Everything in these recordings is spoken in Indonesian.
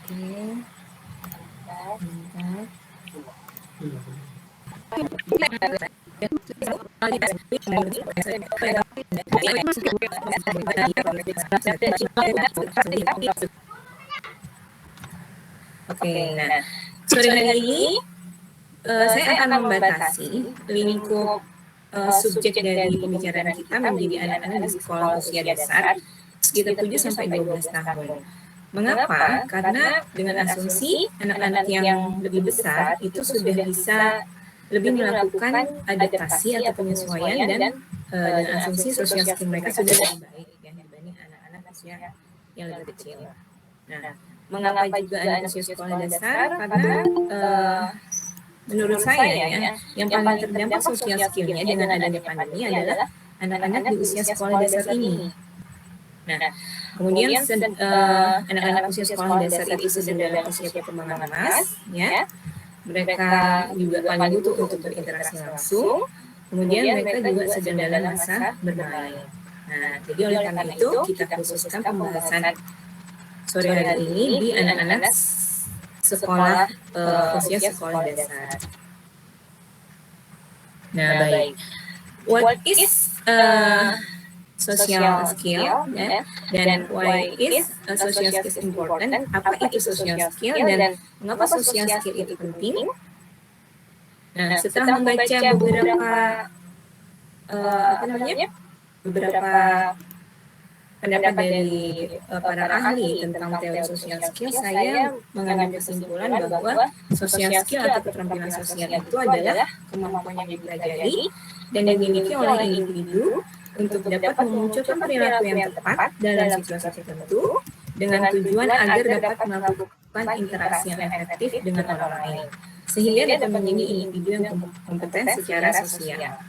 Oke, bentar. Oke, nah sore hari ini saya akan membatasi lingkup subjek dari pembicaraan kita menjadi anak-anak di sekolah usia dasar sekitar 7 sampai 12 tahun. Mengapa? Karena dengan asumsi anak-anak yang lebih besar itu sudah bisa lebih melakukan adaptasi atau penyesuaian dan dengan asumsi sosial skill mereka sudah lebih baik ya dibanding anak-anak usia yang lebih kecil. Nah, mengapa juga anak usia sekolah dasar? Karena menurut saya ya, yang paling terdampak sosial skillnya dengan adanya pandemi adalah anak-anak di usia sekolah dasar ini. Nah, kemudian anak-anak usia sekolah dasar itu sedang dalam usia perkembangan emas, ya. Mereka juga paling butuh untuk berinteraksi langsung. Kemudian mereka juga sedang dalam masa bermain. Nah, jadi oleh karena itu kita khususkan pembahasan sore hari ini di anak-anak sekolah usia sekolah dasar. Nah, baik. What is social skill ya? Dan why is social skill important? Apa itu social skill dan mengapa social skill itu penting? Nah, setelah membaca beberapa beberapa pendapat dari para ahli tentang teori social skill, saya mengambil kesimpulan bahwa social skill atau keterampilan sosial itu adalah kemampuan yang dipelajari dan dimiliki oleh individu untuk dapat memunculkan perilaku yang tepat dalam situasi tertentu dengan tujuan agar dapat melakukan interaksi yang efektif dengan orang lain, sehingga dapat menjadi individu yang kompeten secara sosial.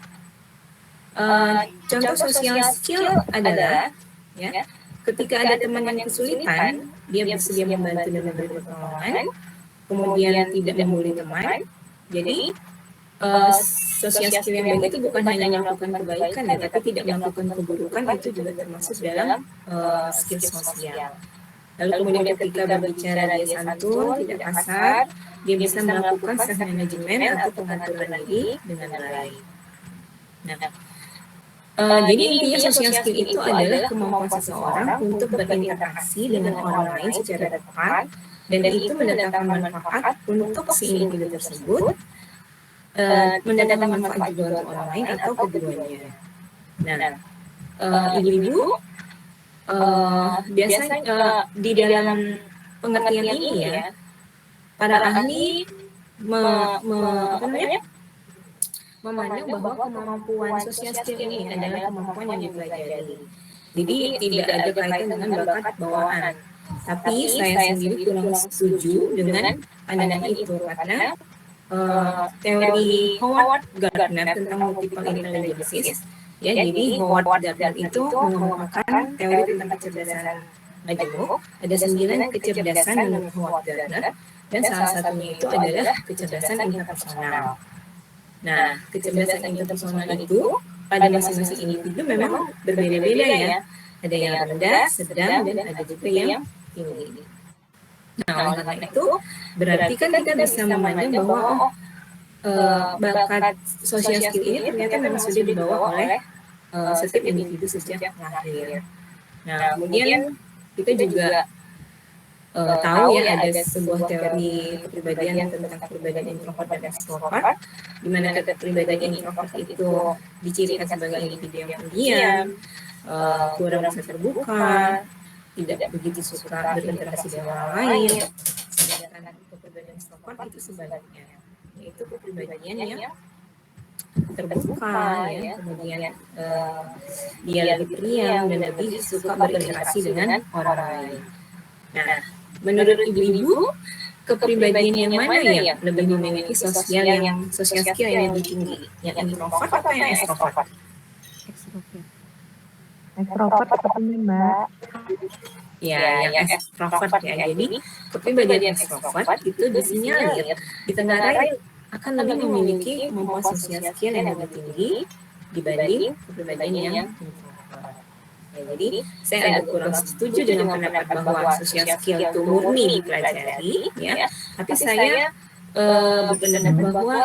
Contoh social skill adalah ya, ketika ada teman yang kesulitan, dia bersedia membantu dan memberi pertolongan, kemudian tidak membuli teman. Jadi social skill yang baik itu bukan hanya melakukan kebaikan ya, tapi tidak melakukan keburukan itu juga termasuk dalam skill sosial. Lalu kemudian ketika berbicara dia santun, tidak kasar, dia bisa melakukan self management atau pengaturan diri dengan baik. Nah, jadi intinya social skill itu adalah kemampuan seseorang untuk berinteraksi dengan orang lain secara tepat dan itu mendatangkan manfaat untuk si individu tersebut, mendatangkan manfaat juga untuk orang lain atau keduanya. Nah, ibu-ibu biasanya di dalam pengertian ini ya, para ahli memandang bahwa kemampuan social skill ini adalah kemampuan yang dipelajari. Jadi tidak ada kaitan dengan bakat bawaan. Tapi saya sendiri kurang setuju dengan pandangan itu karena teori Howard Gardner tentang multiple intelligences, ya jadi Howard Gardner itu mengemukakan teori tentang kecerdasan majemuk. Ada 9 kecerdasan menurut Howard Gardner dan salah satunya itu adalah kecerdasan interpersonal. Nah, kecerdasan interpersonal itu pada masing-masing individu memang berbeda-beda ya. Ada yang rendah, sedang, dan ada juga yang tinggi. Nah, oleh karena itu, berarti kan kita bisa memandang bahwa bakat social skill ini ternyata memang sudah dibawa oleh setiap individu sejak lahir. Nah, kemudian kita juga tahu ya ada sebuah teori kepribadian tentang kepribadian introvert dan extrovert, di mana kepribadian introvert itu dicirikan sebagai individu yang pendiam, kurang bisa terbuka, tidak begitu suka berinteraksi dengan orang lain, sedangkan kepribadian extrovert itu sebaliknya, yaitu kepribadian yang terbuka ya, kemudian dia lebih pendiam dan lebih suka berinteraksi dengan orang lain. Nah, menurut ibu-ibu, kepribadian yang mana yang lebih memiliki social skill yang lebih tinggi? Yang introvert atau yang extrovert? Extrovert sepertinya, Mbak. Ya, yang extrovert ya. Jadi, kepribadian extrovert itu disinyalir, ditengarai akan lebih memiliki kemampuan social skill yang lebih tinggi dibanding kepribadian yang introvert. Jadi saya agak kurang setuju dengan pendapat bahwa social skill itu murni dipelajari, ya. Tapi saya berpendapat bahwa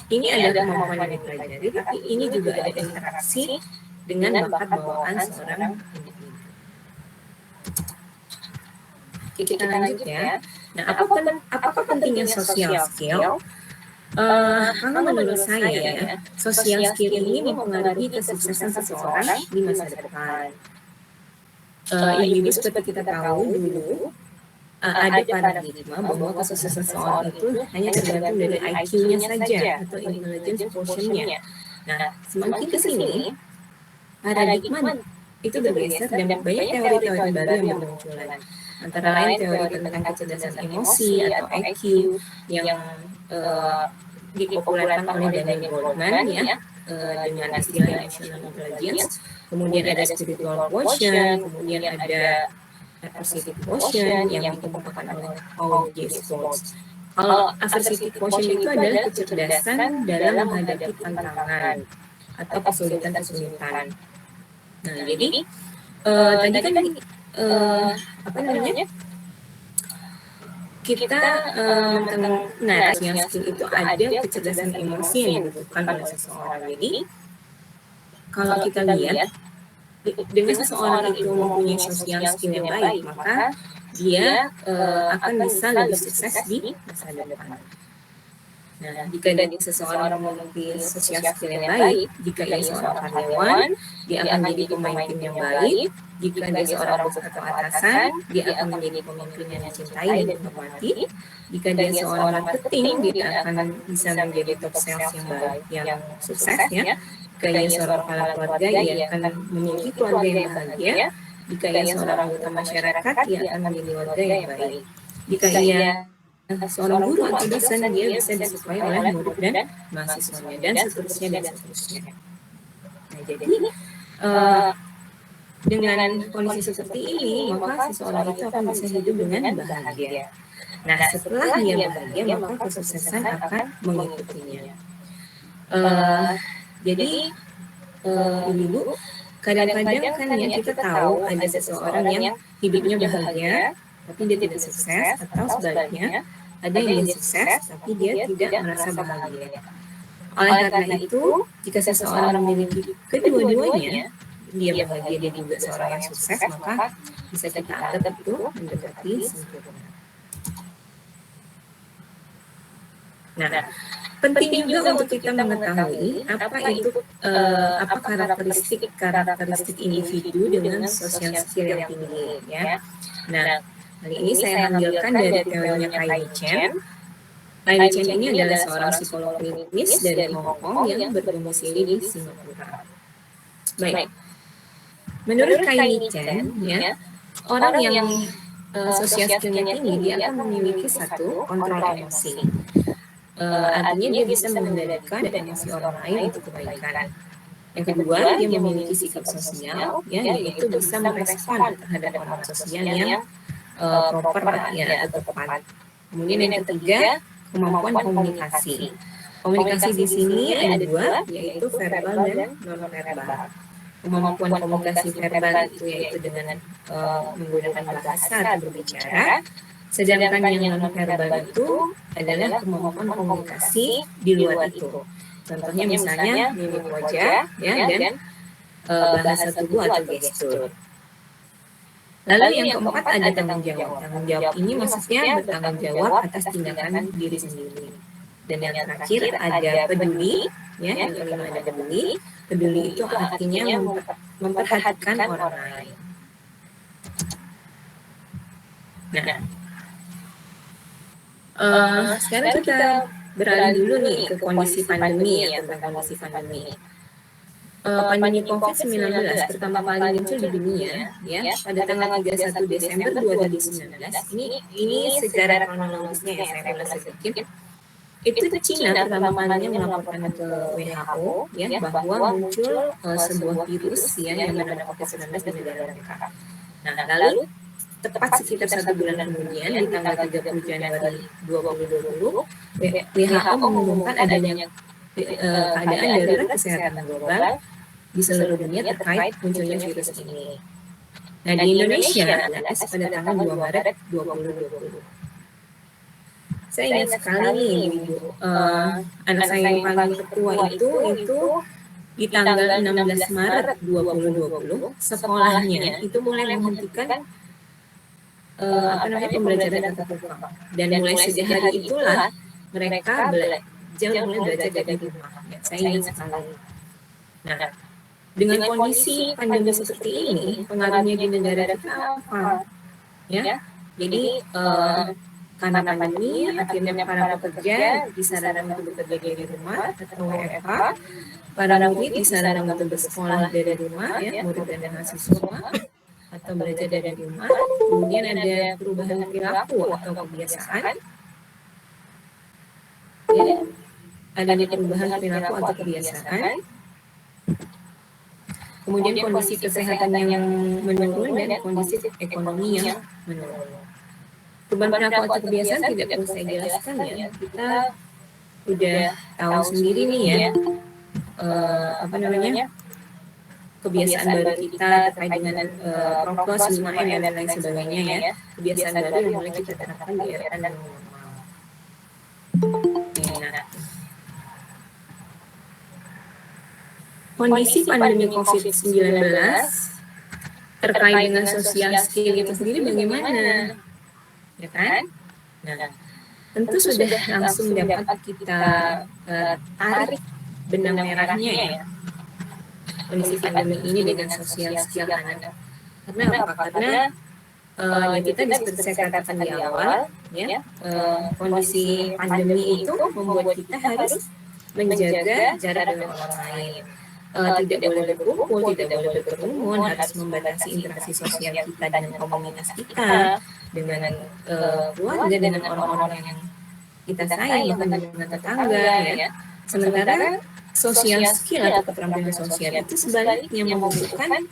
ini adalah kemampuan yang dipelajari, tapi ini juga ada interaksi dengan bakat bawaan seorang individu. Oke, kita lanjut ya. Nah, apakah pentingnya social skill? Kalau menurut saya ya, social skill ini mempengaruhi kesuksesan seseorang di masa depan. Ibu-ibu seperti kita tahu dulu, ada paradigma bahwa kesuksesan seseorang itu hanya tergantung dari IQ-nya saja atau intelligence quotient-nya. Nah, semakin ke sini, paradigma itu bergeser dan banyak teori-teori baru yang bermunculan. Antara lain teori tentang kecerdasan emosi atau IQ yang dipopulerkan oleh Daniel Goleman ya, dengan istilah emotional intelligence. Kemudian ada spiritual quotient, kemudian ada aversive quotient yang dikemukakan oleh Paul J. Stoltz. Kalau aversive quotient itu adalah kecerdasan dalam menghadapi tantangan atau kesulitan-kesulitan. Nah, jadi tadi kan apa namanya? Kita nah, yang skill itu ada kecerdasan emosi yang dibutuhkan oleh seseorang. Jadi kalau kita lihat dengan seseorang itu mempunyai social skill yang baik, maka dia akan bisa lebih sukses di masa depan. Nah, jika seseorang memiliki social skill yang baik, jika ia seorang karyawan, dia akan menjadi pemain tim yang baik. Jika dia seorang bos atau atasan, dia akan menjadi pemimpin yang dicintai dan dihormati. Jika dia seorang marketing, dia akan bisa menjadi top sales yang baik, yang sukses ya. Jika ia seorang kepala keluarga, ia akan memiliki keluarga yang bahagia. Jika ia seorang anggota masyarakat, ia akan menjadi warga yang baik. Jika ia seorang guru atau dosen, dia bisa disukai oleh murid dan mahasiswanya, dan seterusnya dan seterusnya. Nah, jadi dengan kondisi seperti ini, maka seseorang itu akan bisa hidup dengan bahagia. Nah, setelah dia bahagia, maka kesuksesan akan mengikutinya. Jadi, ibu-ibu, kadang-kadang kan ya kita tahu ada seseorang yang hidupnya bahagia, tapi dia tidak sukses, atau sebaliknya, ada yang dia sukses, tapi dia tidak merasa bahagia. Oleh karena itu, jika seseorang memiliki kedua-duanya, dia bahagia, dia juga seorang yang sukses, maka bisa kita anggap itu mendekati sempurna. Nah, penting juga untuk kita mengetahui apa itu apa karakteristik individu dengan social skill yang tinggi ya. Nah, kali ini saya ambilkan dari teorinya Kai Chen. Kai Chen ini adalah seorang psikolog klinis dari Hong Kong yang berdomisili di Singapura. Baik, menurut Kai Chen ya, orang yang social skillnya tinggi dia akan memiliki satu kontrol emosi. Artinya dia bisa mengendalikan emosi orang lain untuk kebaikan. Yang kedua, dia memiliki sikap sosial, ya, yaitu bisa merespon terhadap orang sosial yang proper ya, atau tepat. Kemudian yang ketiga, kemampuan komunikasi. Komunikasi di sini ada dua, yaitu verbal dan non-verbal. Kemampuan komunikasi verbal itu yaitu dengan menggunakan bahasa atau berbicara. Sedangkan yang non-verbal itu adalah kemampuan komunikasi di luar itu. Contohnya misalnya mimik wajah ya, dan bahasa tubuh atau gestur. Lalu yang keempat ada tanggung jawab. Tanggung jawab ini maksudnya bertanggung jawab atas tindakan diri sendiri. Dan yang terakhir ada peduli, ya, yang kelima ada peduli. Peduli itu artinya memperhatikan orang lain. Nah, sekarang kita beralih dulu nih ke kondisi pandemi ya, tentang kondisi pandemi. Pandemi COVID-19 pertama kali muncul di dunia ya pada tanggal 31 Desember 2019. Ini sejarah kronologisnya ya, saya ulas sedikit. Itu Cina pertama kalinya melaporkan ke WHO ya bahwa muncul sebuah virus ya yang bernama COVID-19 di negara mereka. Nah, lalu tepat sekitar 1 bulan kemudian di tanggal 30 Januari 2020 WHO mengumumkan adanya keadaan darurat kesehatan global di seluruh dunia terkait munculnya virus ini. Nah, di Indonesia adalah pada tanggal 2 Maret 2020. Saya ingat sekali nih, Ibu. Anak saya yang paling tertua itu di tanggal 16 Maret 2020, sekolahnya itu mulai menghentikan pembelajaran tatap muka. Dan mulai sejak hari itulah mereka mulai belajar dari rumah. Ya, saya ingat sekali. Nah, dengan kondisi pandemi seperti ini, pengaruhnya di negara kita apa? Ya, jadi karena pandemi, akhirnya para pekerja disarankan untuk bekerja dari rumah atau WFH. Para murid disarankan untuk bersekolah dari rumah, ya, murid dan mahasiswa, atau belajar dari rumah. Kemudian ada perubahan perilaku atau kebiasaan. Ya, ada perubahan perilaku atau kebiasaan. Kemudian kondisi kesehatan yang menurun dan kondisi ekonomi yang menurun. Perubahan perilaku atau kebiasaan tidak perlu saya jelaskan, ya. Kita udah tahu sendiri nih, ya, kebiasaan baru kita terkait dengan prokes 5M dan lain sebagainya, ya. Kebiasaan baru yang mulai kita terapkan di era normal. Kondisi pandemi COVID-19 terkait dengan social skill itu sendiri bagaimana? Ya kan? Nah, tentu sudah langsung dapat kita tarik benang merahnya, ya, kondisi pandemi ini dengan social skill anak. Karena apa? Karena ya kita seperti saya katakan di awal, ya, kondisi pandemi itu membuat kita harus menjaga jarak dengan orang lain. Tidak boleh berkumpul, tidak boleh berkerumun, harus membatasi interaksi sosial kita dengan komunitas kita, dengan keluarga, dengan orang-orang yang kita sayang, bahkan dengan tetangga, ya. Sementara social skill atau keterampilan sosial itu sebaliknya membutuhkan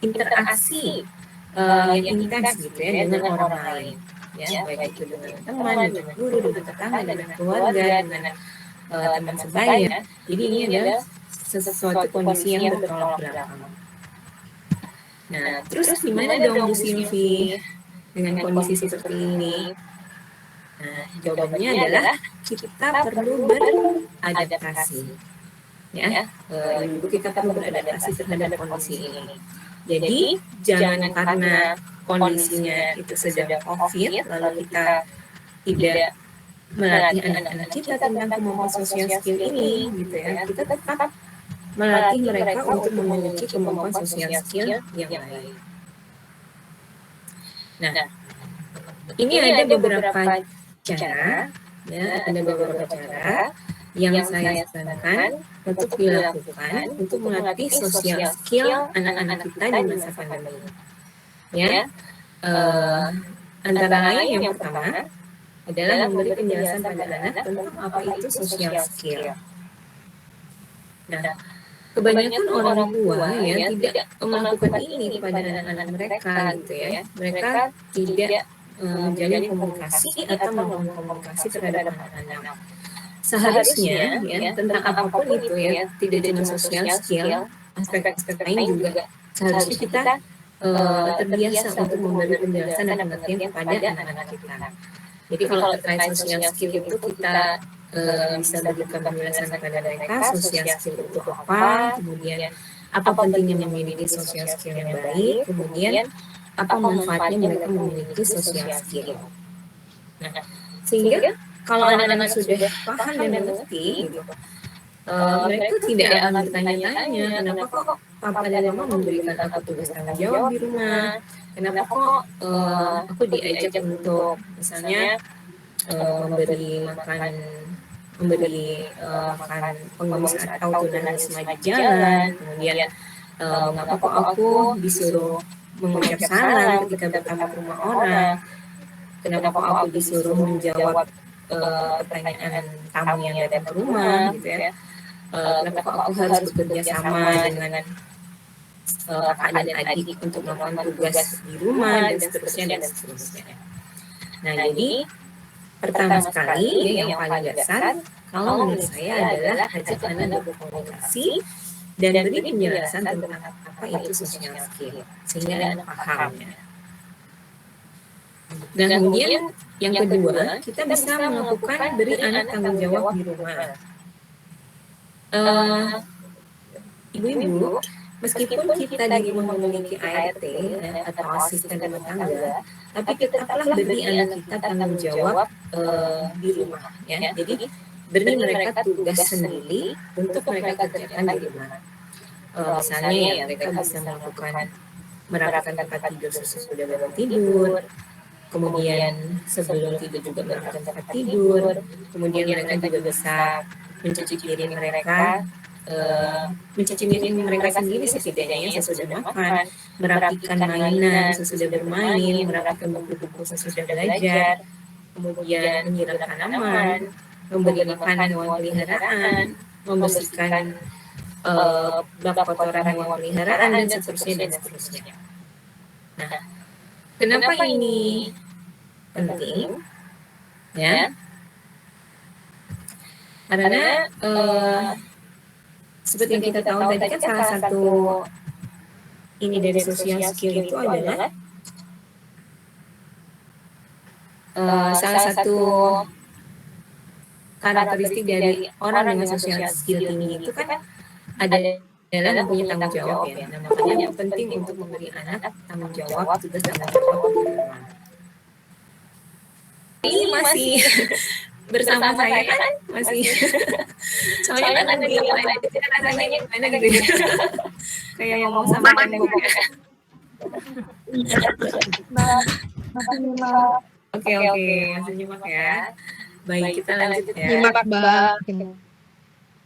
interaksi yang intens gitu, ya, dengan orang lain, ya, baik itu dengan teman, dengan guru, dengan tetangga, dengan keluarga, dengan teman sebaya. Jadi ini adalah sesuatu kondisi yang bertolak belakang. Nah, terus gimana dong Bu Silvi dengan kondisi seperti ini? Nah, jawabannya adalah kita perlu beradaptasi. Ya, Ibu, kita perlu beradaptasi terhadap kondisi ini. Jadi, jangan karena kondisinya itu sedang COVID, lalu kita tidak melatih anak-anak kita tentang kemampuan sosial skill ini, gitu, ya. Kita tetap melatih mereka untuk memiliki kemampuan sosial skill yang baik. Nah, ini ada beberapa cara, ya, ada beberapa cara yang saya sarankan untuk dilakukan untuk melatih sosial skill anak-anak kita di masa pandemi. Ya, antara lain yang pertama adalah memberi penjelasan pada anak tentang apa itu sosial skill. Nah, kebanyakan orang tua, ya, tidak melakukan ini pada anak-anak mereka, gitu, ya. Mereka tidak menjalin komunikasi atau membangun komunikasi terhadap anak-anak. Seharusnya, ya, tentang apapun itu, ya, tidak cuma sosial skill, aspek-aspek lain juga seharusnya kita terbiasa untuk memberi penjelasan dan pengertian kepada anak-anak kita. Jadi kalau terkait sosial skill itu kita bisa berikan penjelasan kepada mereka sosial skill itu apa, kemudian apa pentingnya memiliki sosial skill yang baik, kemudian apa manfaatnya mereka memiliki sosial skill. Nah, sehingga kalau anak-anak sudah paham dan mengerti, gitu, mereka tidak akan bertanya-tanya, kenapa kok papa dan mama memberikan aku tugas tanggung jawab di rumah, kenapa kok aku diajak untuk misalnya memberi makan pengemis atau tunanetra di jalan, kemudian mengapa kok aku disuruh mengucap salam ketika bertamu ke rumah orang, kenapa kok aku disuruh menjawab pertanyaan tamu yang datang ke rumah, gitu, ya. Kenapa kok aku harus bekerja sama dengan kakak dan adik untuk melakukan tugas di rumah, dan seterusnya dan seterusnya. Nah, jadi pertama sekali, ya, yang paling dasar kalau menurut saya adalah ajak anak berkomunikasi dan beri penjelasan tentang apa itu social skill sehingga anak paham ya. Dan kemudian yang kedua, kita bisa melakukan beri anak tanggung jawab di rumah. Ibu-ibu, meskipun kita di rumah memiliki ART atau asisten rumah tangga, tapi tetaplah beri anak kita tanggung jawab di rumah ya. Jadi beri mereka tugas sendiri untuk mereka kerjakan di rumah. Misalnya ya mereka bisa melakukan merapikan tempat tidur sesudah bangun tidur, kemudian sebelum tidur juga merapikan tempat tidur, kemudian mereka juga bisa mencuci piring mereka, mencuci piring mereka sendiri setidaknya sesudah makan, merapikan mainan sesudah bermain, merapikan buku-buku sesudah belajar, kemudian menyiram tanaman, memberi makan hewan peliharaan, membersihkan bak kotoran hewan peliharaan dan seterusnya dan seterusnya. Nah, kenapa ini penting? Ya, karena seperti yang kita tahu tadi kan salah satu ini dari social skill itu adalah salah satu karakteristik dari orang dengan social skill tinggi itu kan adalah mempunyai tanggung jawab ya. Nah, makanya penting untuk memberi anak tanggung jawab, tugas tanggung jawab di rumah. Ini masih bersama saya kan masih soalnya kan di lain rasanya gimana gitu ya. Kayak ngomong sama anak juga. Oke, masih nyimak ya. Baik, kita lanjut ya. Nyimak, Mbak.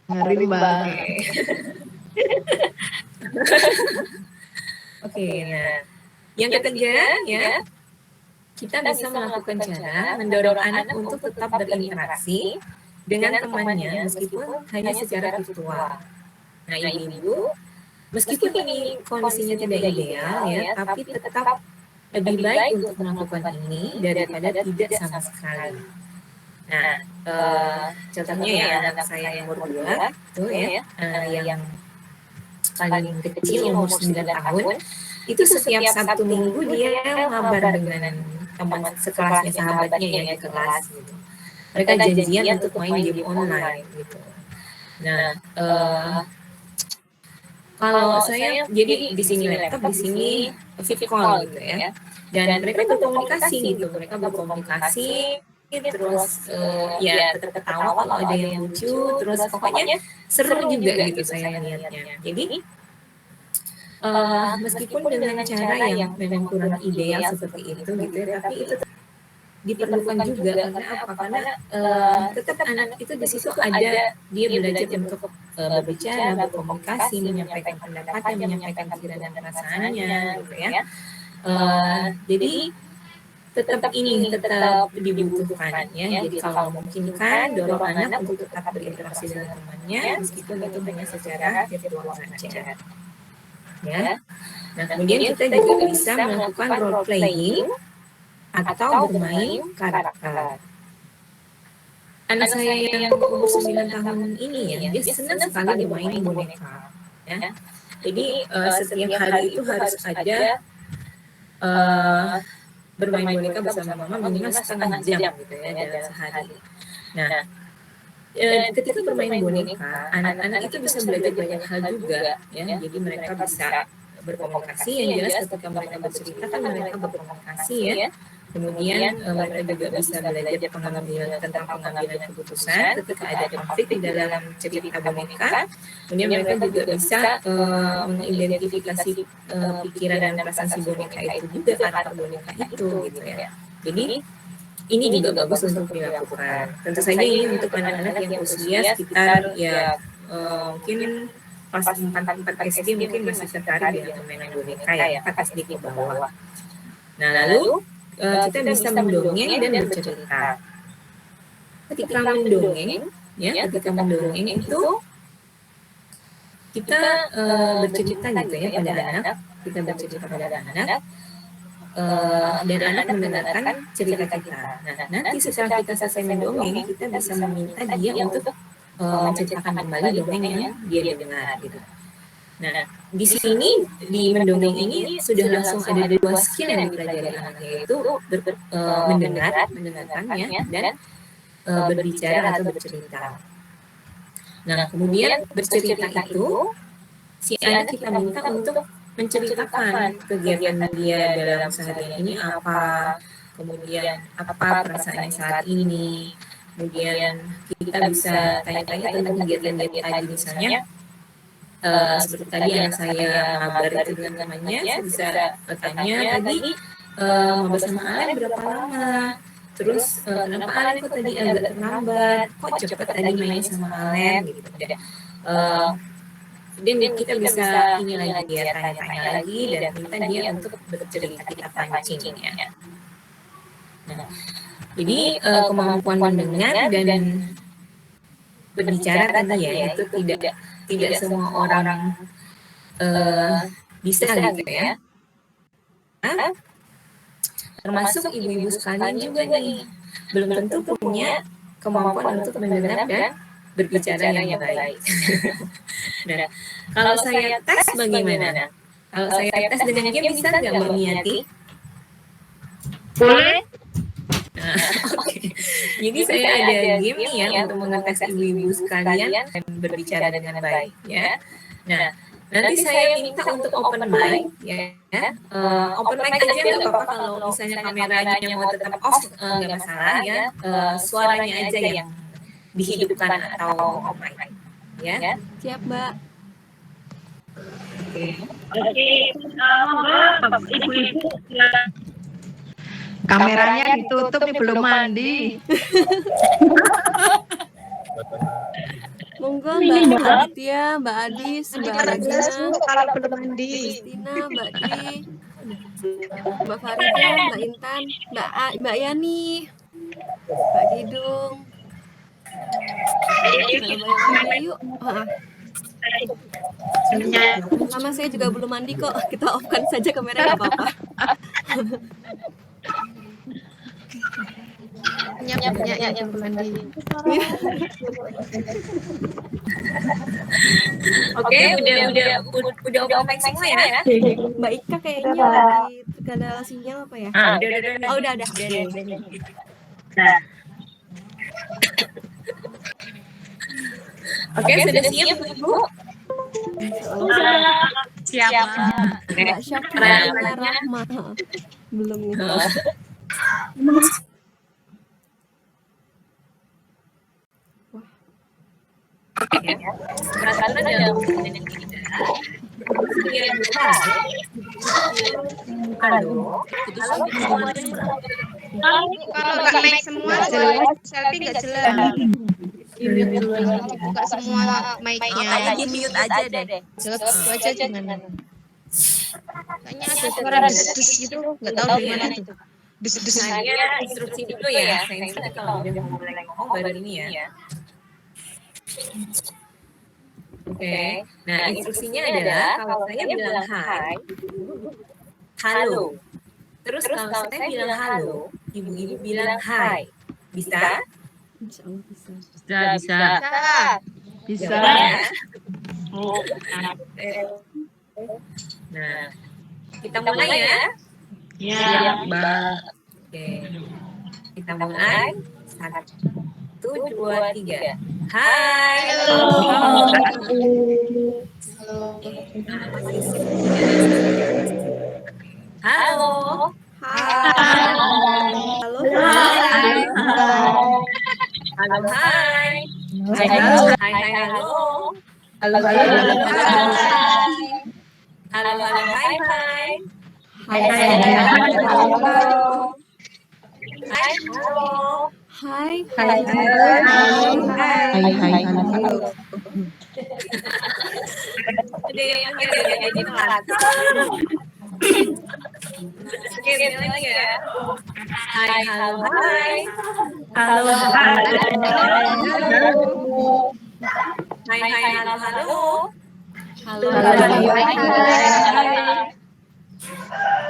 Dengerin, Mbak. Oke, nah yang ketiga ya, kita bisa melakukan cara mendorong anak untuk tetap berinteraksi dengan temannya meskipun hanya secara virtual. Nah, ibu-ibu, meskipun ini kondisinya tidak ideal ya, tapi tetap lebih baik untuk melakukan ini daripada tidak sama sekali. Nah, contohnya ya anak saya yang umur 2 itu ya, yang paling kecil umur 9 tahun, itu setiap Sabtu Minggu dia mabar dengan teman sekelasnya, sahabatnya ya di kelas gitu. Mereka janjian untuk main game online gitu. Nah, kalau saya jadi di sini laptop, di sini video call gitu ya. Dan mereka berkomunikasi gitu, mereka berkomunikasi terus ya tetap ketawa kalau ada yang lucu, terus pokoknya seru juga gitu saya melihatnya. Jadi meskipun dengan cara yang memang kurang ideal seperti itu gitu ya, tapi itu diperlukan juga karena apa? Karena tetap anak itu di situ ada dia belajar untuk berbicara, berkomunikasi, menyampaikan pendapatnya, menyampaikan pikiran dan perasaannya, gitu ya. Jadi tetap dibutuhkan ya. Jadi kalau memungkinkan dorong anak untuk tetap berinteraksi dengan temannya meskipun itu hanya secara virtual saja. Ya. Nah, kemudian kita juga bisa melakukan role playing atau bermain karakter. Anak saya yang umur 9 tahun ini ya, dia senang sekali bermain boneka. Ya. Jadi setiap hari itu harus ada bermain boneka bersama mama minimal setengah jam gitu ya dalam sehari. Nah, ketika bermain boneka, anak-anak itu bisa belajar banyak hal juga ya. Jadi mereka bisa berkomunikasi, yang jelas ketika mereka bercerita kan mereka berkomunikasi ya. Kemudian mereka juga bisa belajar tentang pengambilan keputusan ketika ada konflik di dalam cerita boneka. Kemudian mereka juga bisa mengidentifikasi pikiran dan perasaan si boneka itu juga karakter boneka itu gitu ya. Jadi ini juga bagus untuk dilakukan. Tentu saja ini untuk anak-anak yang usia sekitar ya mungkin pas 4 SD mungkin masih tertarik dengan mainan boneka ya, 4 SD ke bawah. Nah, lalu kita bisa mendongeng dan bercerita. Ketika mendongeng itu kita bercerita gitu ya pada anak, kita bercerita pada anak. Dan anak mendengarkan cerita kita. Nah, nanti setelah kita selesai mendongeng, kita bisa meminta dia untuk menceritakan kembali dongeng yang dia dengar gitu. Nah, di sini di mendongeng ini sudah langsung ada dua skill yang dipelajari anak, yaitu mendengarkannya dan berbicara atau bercerita. Nah, kemudian bercerita itu si anak kita minta untuk menceritakan kegiatan dia dalam seharian ini apa, kemudian apa perasaannya saat ini, kemudian kita bisa tanya-tanya tentang kegiatan dia tadi, misalnya seperti tadi anak saya mabar itu dengan temannya, saya bisa bertanya tadi mabar sama Alen berapa lama, terus kenapa Alen kok tadi agak terlambat, kok cepet tadi mainnya sama Alen gitu. Dan kita bisa ini lagi ya, tanya-tanya lagi dan minta dia untuk bercerita, kita pancing ya. Nah, jadi kemampuan mendengar dan berbicara tadi ya, itu tidak semua orang bisa gitu ya. Termasuk ibu-ibu sekalian juga nih, belum tentu punya kemampuan untuk mendengar dan berbicara yang baik. Nah, kalau saya tes bagaimana? Kalau saya tes dengan game bisa nggak Mbak Miati? Boleh. Nah, okay. Jadi saya ada game nih ya untuk mengetes ibu-ibu sekalian dan berbicara dengan baik ya. Nah, nanti saya minta untuk open mic ya. Open mic aja nggak apa-apa, kalau misalnya kameranya mau tetap off nggak masalah ya. Suaranya aja yang dihidupkan atau open mic ya. Siap, Mbak. Oke, monggo ibu-ibu. Kameranya ditutup nih, belum mandi. Monggo Mbak Aditya, Mbak Adis, Mbak Regina, Kalau belum mandi. Kristina, Mbak Dwi, Mbak Farida, Mbak Intan, Mbak Yani, Mbak Kidung. Ayo, sama saya juga belum mandi kok. Kita off-kan saja kameranya, nggak apa-apa. Banyak yang belum mandi. Oke, udah open mic semua ya? Mbak Ika kayaknya lagi terkendala sinyal apa ya? Udah. Oh, udah. Nah. Oke, sudah siap Bu? Siap. Mbak Syafina Rahma. Belum nih. Perasaan dalam Kalau nggak mic semua jelas, selfie nggak jelas. Buka semua mic-nya. Di mute aja deh. Jawab itu aja gimana? Kayaknya ada suara des-des gitu, nggak tahu dari mana itu. Des-des. saya instruksi dulu ya. Saya instruksi kalau udah mulai ngomong baru ini ya. Oke. Nah, instruksinya adalah kalau saya bilang hai, halo. Terus kalau saya bilang halo, ibu-ibu bilang hai. Bisa? Insya Allah bisa. Bisa. Bisa. Ya. Nah, kita mulai ya. Ya, Mbak. Oke. Kita mulai. 1, 2, 3. Hai. Halo. Halo. Halo, hai. Hai, halo. Halo. Halo, hai, hai. Hai. Hai, halo. Hai. Halo. Udah yang akhir ya, jadi telat. Oke, sekali lagi ya. Hai, halo, hai. Halo. Hai, halo, halo. Halo.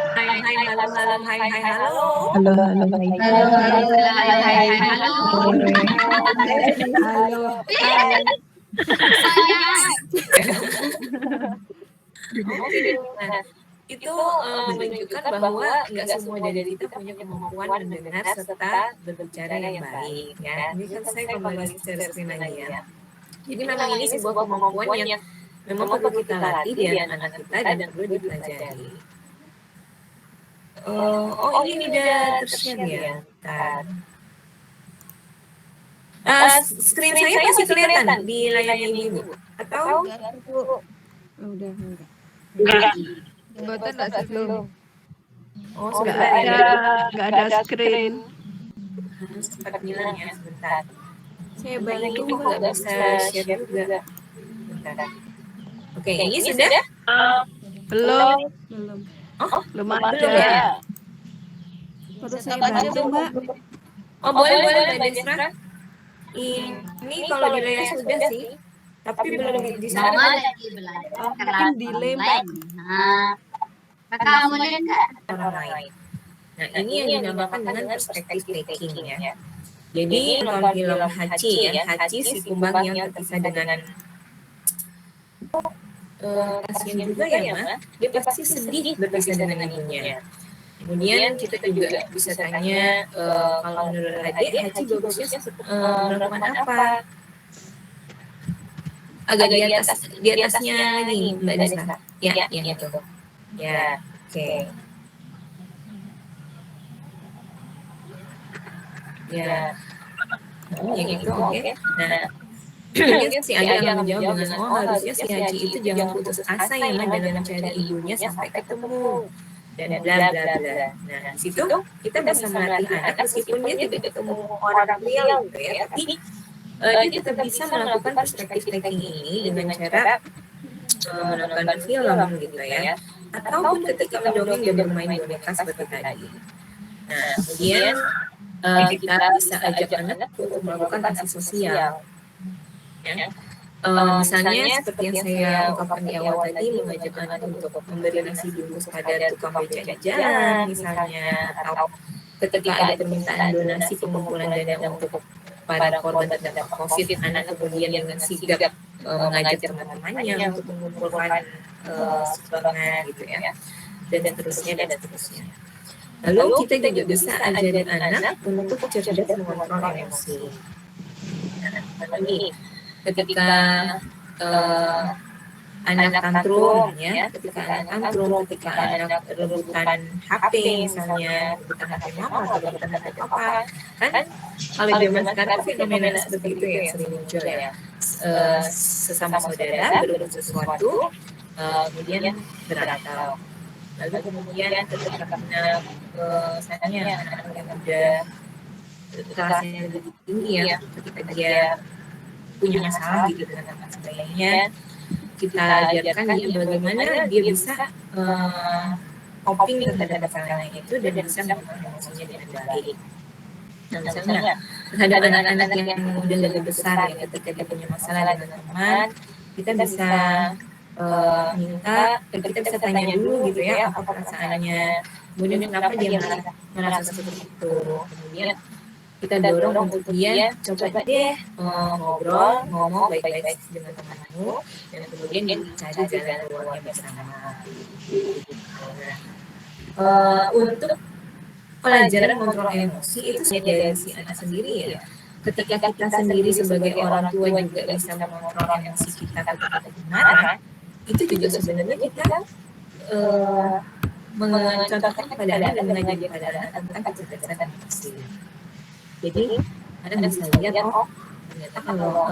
Hai, halo, halo, hai, halo. Halo. Halo. Oke, nah itu menunjukkan bahwa nggak semua dari kita punya kemampuan mendengar serta berbicara yang baik ya. Ini kan saya kembali share screen lagi ya. Jadi memang ini sebuah kemampuan yang memang perlu kita latih di anak-anak kita dan perlu dipelajari. Oh ini udah tershare ya. Bentar. Screen saya masih kelihatan di layarnya ibu atau Udah enggak. Enggak. Buatan enggak sih belum? oh Enggak sebentar ada, ya. enggak ada screen. Harus cepat bilang ya sebentar. Saya Lagi bantu kok Mbak. nggak bisa share juga. Bentar. Oke, ini sudah? Belum. Belum. Oh, Belum belum ada. ya? Perlu saya bantu Mbak. Oh boleh Mbak Desra. Ini kalau di layar sudah sih, tapi belum di sana. Mama lagi belajar Oh, kelas mungkin delay Mbak. online. Nah, kakak mau lihat nggak? Orang lain. Nah ini yang dinamakan dengan perspective taking ya. Jadi nonton film Hachi ya, Hachi si kumbang yang terpisah dengan kasihan juga ya Ma, dia pasti sedih berpisah dengan ibunya. Kemudian kita juga bisa tanya kalau menurut adik Hachi bagusnya melakukan apa? Agak di atasnya lagi Mbak Desra. Ya, yang itu. Ya, oke. Ya, yang itu oke. Nah, mungkin si Adi akan menjawab dengan harusnya si Haji itu jangan putus asa ya Ma dalam mencari ibunya sampai ketemu dan bla bla bla. Nah, di situ kita bisa melatih anak meskipun dia tidak ketemu orang real gitu ya, tapi dia tetap bisa melakukan perspective taking ini dengan cara menonton film gitu ya, ataupun ketika mendongeng dan bermain boneka seperti tadi. Nah, kemudian kita bisa ajak anak untuk melakukan aksi sosial. Ya. Misalnya seperti yang saya ungkapkan di awal tadi, mengajak anak untuk memberi nasi bungkus pada tukang becak di jalan misalnya, atau ketika ada permintaan donasi pengumpulan dana untuk para korban terdampak COVID, anak kemudian dengan sigap mengajak teman-temannya untuk mengumpulkan sumbangan gitu ya, dan seterusnya. Lalu kita juga bisa ajarin anak untuk cerdas mengontrol emosi. Nah, lagi ketika anak tantrum ya, ketika anak rebutan HP misalnya, rebutan HP mama atau rebutan HP papa, kan kalau zaman sekarang fenomena seperti itu ya sering muncul ya, sesama saudara berebut sesuatu kemudian berantem, lalu kemudian ketika anak misalnya anak yang udah kelasnya lebih tinggi ya, ketika dia punya masalah gitu dengan teman sebagainya, kita ajarkan dia bagaimana dia bisa coping terhadap masalahnya itu dan bisa mengontrol emosinya dengan baik. Nah, misalnya terhadap anak-anak yang udah lebih besar ya, ketika dia punya masalah dengan teman, kita bisa kita bisa tanya dulu gitu ya apa perasaannya, kemudian kenapa dia merasa seperti itu, kemudian kita dorong untuk dia coba deh ngomong baik-baik dengan temanmu dan kemudian dicari jalan keluarnya bersama. Untuk pelajaran mengontrol emosi itu dari si anak sendiri ya. Ketika kita sendiri sebagai orang tua juga bisa mengontrol emosi kita ketika kita marah, itu juga sebenarnya kita mencontohkan kepada anak dan mengajari kepada anak tentang kecerdasan emosi. Jadi anak bisa lihat, oh ternyata kalau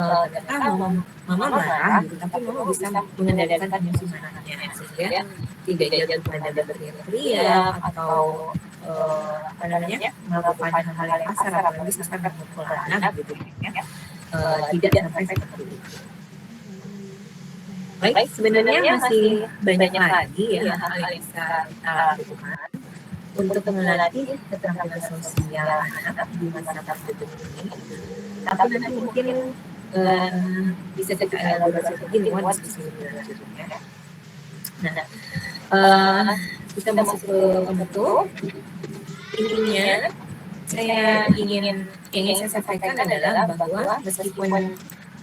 mama marah gitu, tapi mama bisa mengendalikan emosi marahnya sehingga tidak jatuh pada berteriak atau melakukan hal-hal yang kasar, apalagi sampai memukul anak gitu ya. Tidak sampai seperti itu. Baik, sebenarnya masih banyak lagi ya hal-hal yang bisa kita lakukan untuk melatih keterampilan sosial anak di masa pandemi ini. Tapi nanti mungkin bisa kita elaborasi lagi lewat diskusi berikutnya. Nah, kita masuk ke penutup. Intinya saya ingin saya sampaikan adalah bahwa meskipun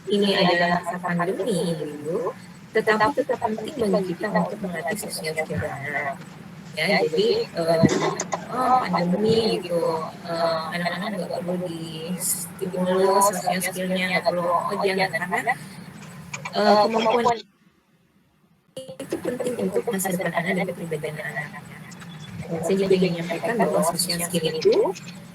ini adalah masa pandemi dulu, tetapi tetap penting bagi kita untuk melatih social skill anak. Ya, jadi pandemi gitu, anak-anak nggak perlu di stimulus social skillnya, nggak perlu jangan, karena kemampuan itu penting untuk masa depan anak dan kepribadian anak. Saya juga ingin menyampaikan bahwa social skill itu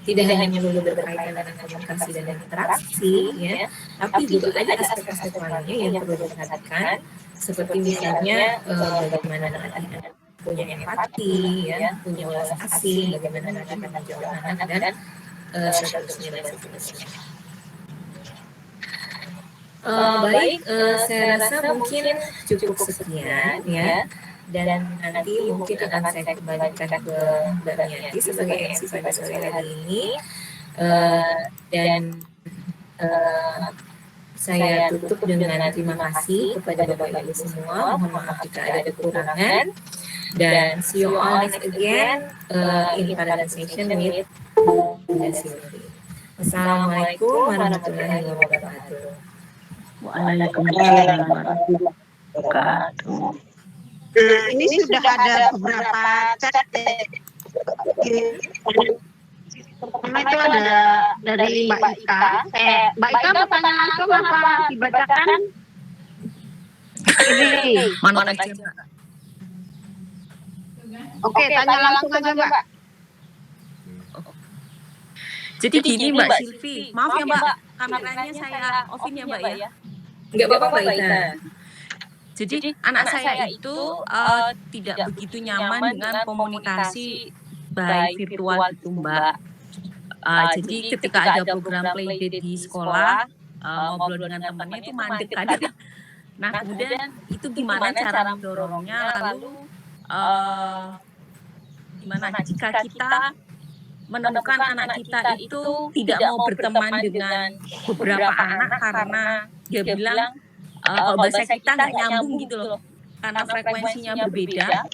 tidak hanya melulu berkaitan dengan komunikasi dan interaksi, ya, tapi juga ada aspek-aspek lainnya yang perlu diperhatikan, seperti misalnya bagaimana anak punya empati, ya, punya welas asih, bagaimana kita menjawab anak dan seterusnya dan seterusnya. Baik, saya rasa mungkin cukup sekian, ya. Dan nanti mungkin akan saya kembalikan ke Mbak Miati sebagai MC pada sore hari ini. Dan saya tutup dengan terima kasih kepada Bapak Ibu semua. Mohon maaf jika ada kekurangan. Dan see you all next again in parallel session with Bunda Silvi. Assalamualaikum warahmatullahi wabarakatuh. Waalaikumsalam warahmatullahi wabarakatuh. Ini sudah ada beberapa chat. Pertama itu ada dari Mbak Ika. Mbak Ika mau tanya langsung apa dibacakan? Ini. Mana kecil? Oke, tanya langsung aja Mbak. Jadi gini Mbak Silvi, maaf ya Mbak, kameranya saya off-in ya Mbak ya. Nggak apa-apa Mbak Ika. Jadi anak saya itu tidak begitu nyaman dengan komunikasi by virtual gitu Mbak. Jadi ketika ada program playdate di sekolah, ngobrol dengan temannya itu mandek kadang. Nah kemudian itu gimana cara mendorongnya, lalu gimana jika kita menemukan anak kita itu tidak mau berteman dengan beberapa anak karena dia bilang kalau bahasa kita nggak nyambung gitu loh, karena frekuensinya berbeda.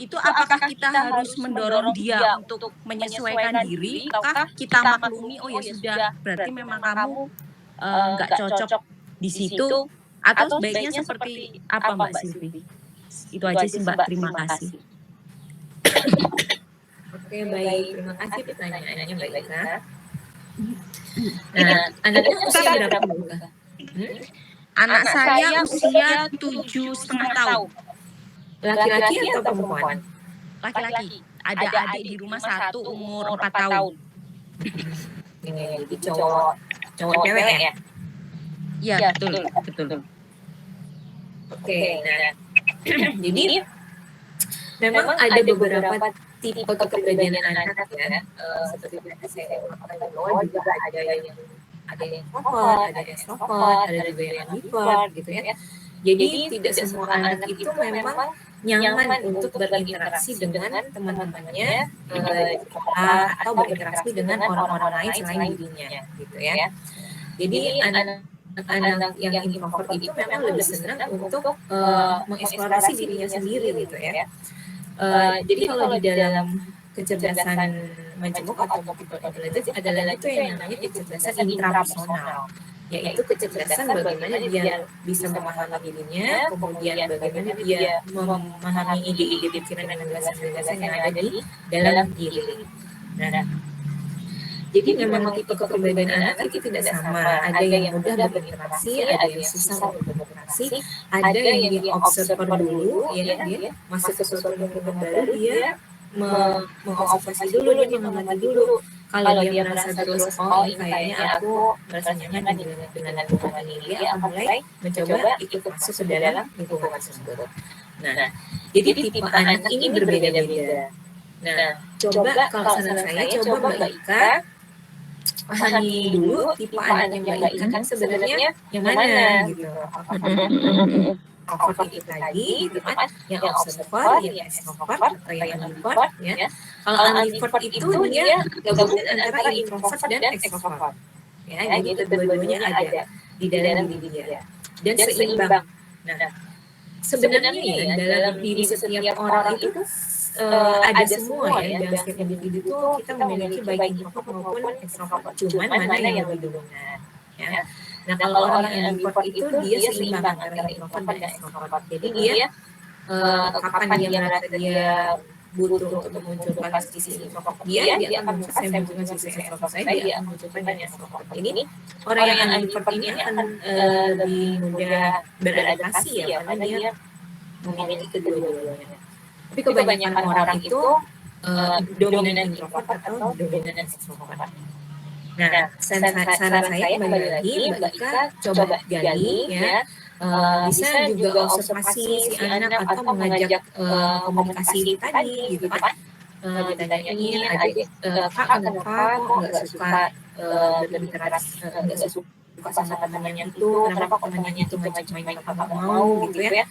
Itu apakah kita harus mendorong dia untuk menyesuaikan diri, ataukah kita maklumi oh ya sudah berarti memang kamu nggak cocok di situ, atau sebaiknya seperti apa Mbak Silvi? Itu aja sih Mbak, terima kasih. Oke, baik, terima kasih pertanyaannya Mbak Ika. Nah, anaknya usia berapa Mbak Ika? Anak saya usia 7,5 tahun. Laki-laki atau perempuan? Laki-laki. Ada adik di rumah satu umur 4 tahun. Ini jadi cowok cewek ya? Iya, betul. Oke, nah jadi memang ada beberapa tipe kepribadian anak ya, seperti yang saya katakan di bawah, juga ada yang introvert, ada yang extrovert, ada juga yang ambivert gitu ya. Jadi tidak semua anak itu memang nyaman untuk berinteraksi dengan teman-temannya di sekolah atau berinteraksi dengan orang-orang lain selain dirinya gitu ya. Jadi anak yang introvert itu memang lebih senang untuk mengeksplorasi dirinya sendiri gitu ya. Jadi kalau di dalam kecerdasan majemuk atau multiple intelligence adalah itu yang namanya kecerdasan intrapersonal, yaitu kecerdasan bagaimana dia bisa memahami dirinya, kemudian bagaimana dia memahami ide-ide pikiran dan gagasan-gagasan yang ada di dalam diri. Nah, jadi memang tipe kepribadian anak itu tidak sama. Ada yang mudah berinteraksi, ada yang susah berinteraksi, ada yang dia observer dulu, ya dia masuk ke suatu lingkungan baru, dia mengobservasi dulu, dia mengamati dulu. Kalau dia merasa terus, oh ini kayaknya aku merasa nyaman dengan lingkungan ini, dia akan mulai mencoba ikut masuk ke dalam lingkungan tersebut. Nah, jadi tipe anak ini berbeda-beda. Nah, coba kalau saran saya, coba Mbak Ika pahami dulu tipe anak yang Mbak Ika kan sebenarnya yang mana gitu. Introvert itu tadi gitu kan, yang observer, yang extrovert, atau yang ambivert ya. Kalau ambivert itu dia gabungan antara introvert dan extrovert. Ya, jadi kedua-duanya ada di dalam diri dia dan seimbang. Nah, sebenarnya ya dalam diri setiap orang itu ada semua ya, dalam setiap individu itu kita memiliki baik introvert maupun extrovert. Cuman mana yang lebih dominan ya. Nah, kalau orang yang introvert itu dia seimbang antara introvert dan extrovert. Jadi dia kapan dia merasa dia butuh untuk memunculkan sisi introvert dia akan saya munculkan sisi extrovert saya, dia akan munculkan yang extrovert. Ini orang yang introvert ini akan lebih mudah beradaptasi ya, karena dia memiliki kedua-duanya. Tapi kebanyakan orang itu dominan introvert atau dominan extrovert. Nah, saran saya kembali lagi, Mbak Ika coba gali ya, bisa juga observasi si anak atau mengajak komunikasi tadi gitu kan. Ditanyain aja, Kak kenapa kok nggak suka berinteraksi, nggak suka sama temannya itu, kenapa kok temannya itu main-main kakak mau gitu ya.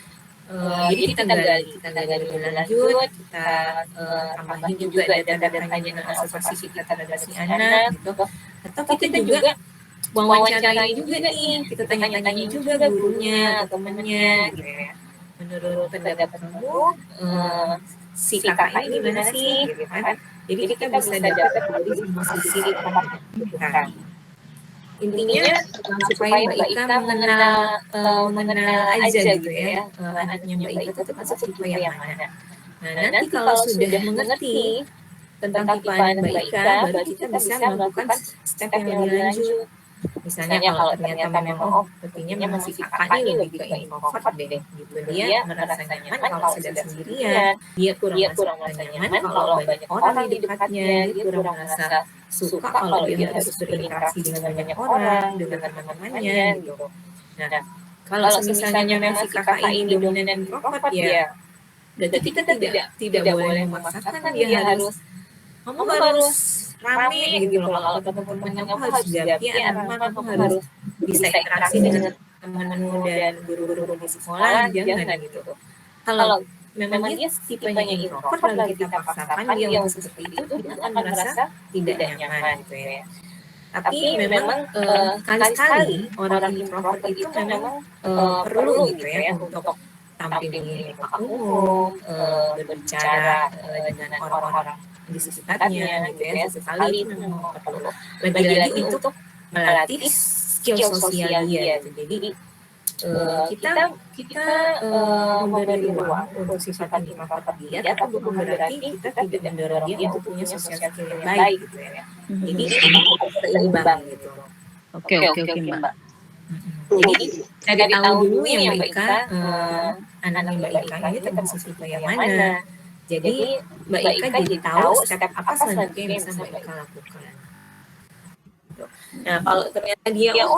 Jadi kita gali lebih lanjut, kita tambahin juga data-datanya dan observasi kita terhadap si anak gitu. Atau kita juga wawancarai juga nih, kita tanya-tanya juga gurunya atau temannya gitu ya. Menurut pendapat kamu si kakak ini gimana sih gitu kan. Jadi kita bisa dapat dari semua sisi kan. Intinya supaya Mbak Ika mengenal aja gitu ya, anaknya Mbak Ika itu masuk tipe yang mana. Nah, nanti kalau sudah mengerti tentang tipaan Mbak Ika, baru kita bisa melakukan step yang lebih lanjut. Misalnya kalau ternyata memang sepertinya masih kakak ini lebih ke introvert deh gitu, dia merasa nyaman kalau sedang sendirian, dia kurang merasa nyaman kalau banyak orang di dekatnya, dia kurang merasa suka kalau dia harus berinteraksi dengan banyak orang, dengan teman-temannya gitu. Nah, kalau misalnya memang si kakak ini dominan introvert ya, berarti kita tidak boleh memaksakan dia harus kamu harus rame gitu loh, kalau teman-temannya kamu harus gantian, kamu harus bisa interaksi dengan teman-temanmu dan guru-guru di sekolah, jangan gitu. Kalau memang dia tipenya introvert lalu kita paksakan dia untuk seperti itu, dia akan merasa tidak nyaman gitu ya. Tapi memang kali-kali orang introvert itu memang perlu gitu ya untuk tampil di depan umum, berbicara dengan orang-orang di sekitarnya gitu ya, sesekali itu memang perlu. Lagi-lagi untuk melatih skill sosial dia gitu. Jadi kita memberi ruang untuk sifat introvert dia, tapi bukan berarti kita tidak mendorong dia untuk punya sosial skill yang baik gitu ya. Jadi seimbang gitu. Oke Mbak. Jadi cari tahu dulu ya Mbak Ika, anaknya Mbak Ika ini termasuk tipe yang mana. Jadi Mbak Ika jadi tahu step apa selanjutnya yang bisa Mbak Ika lakukan. Nah, kalau ternyata dia ada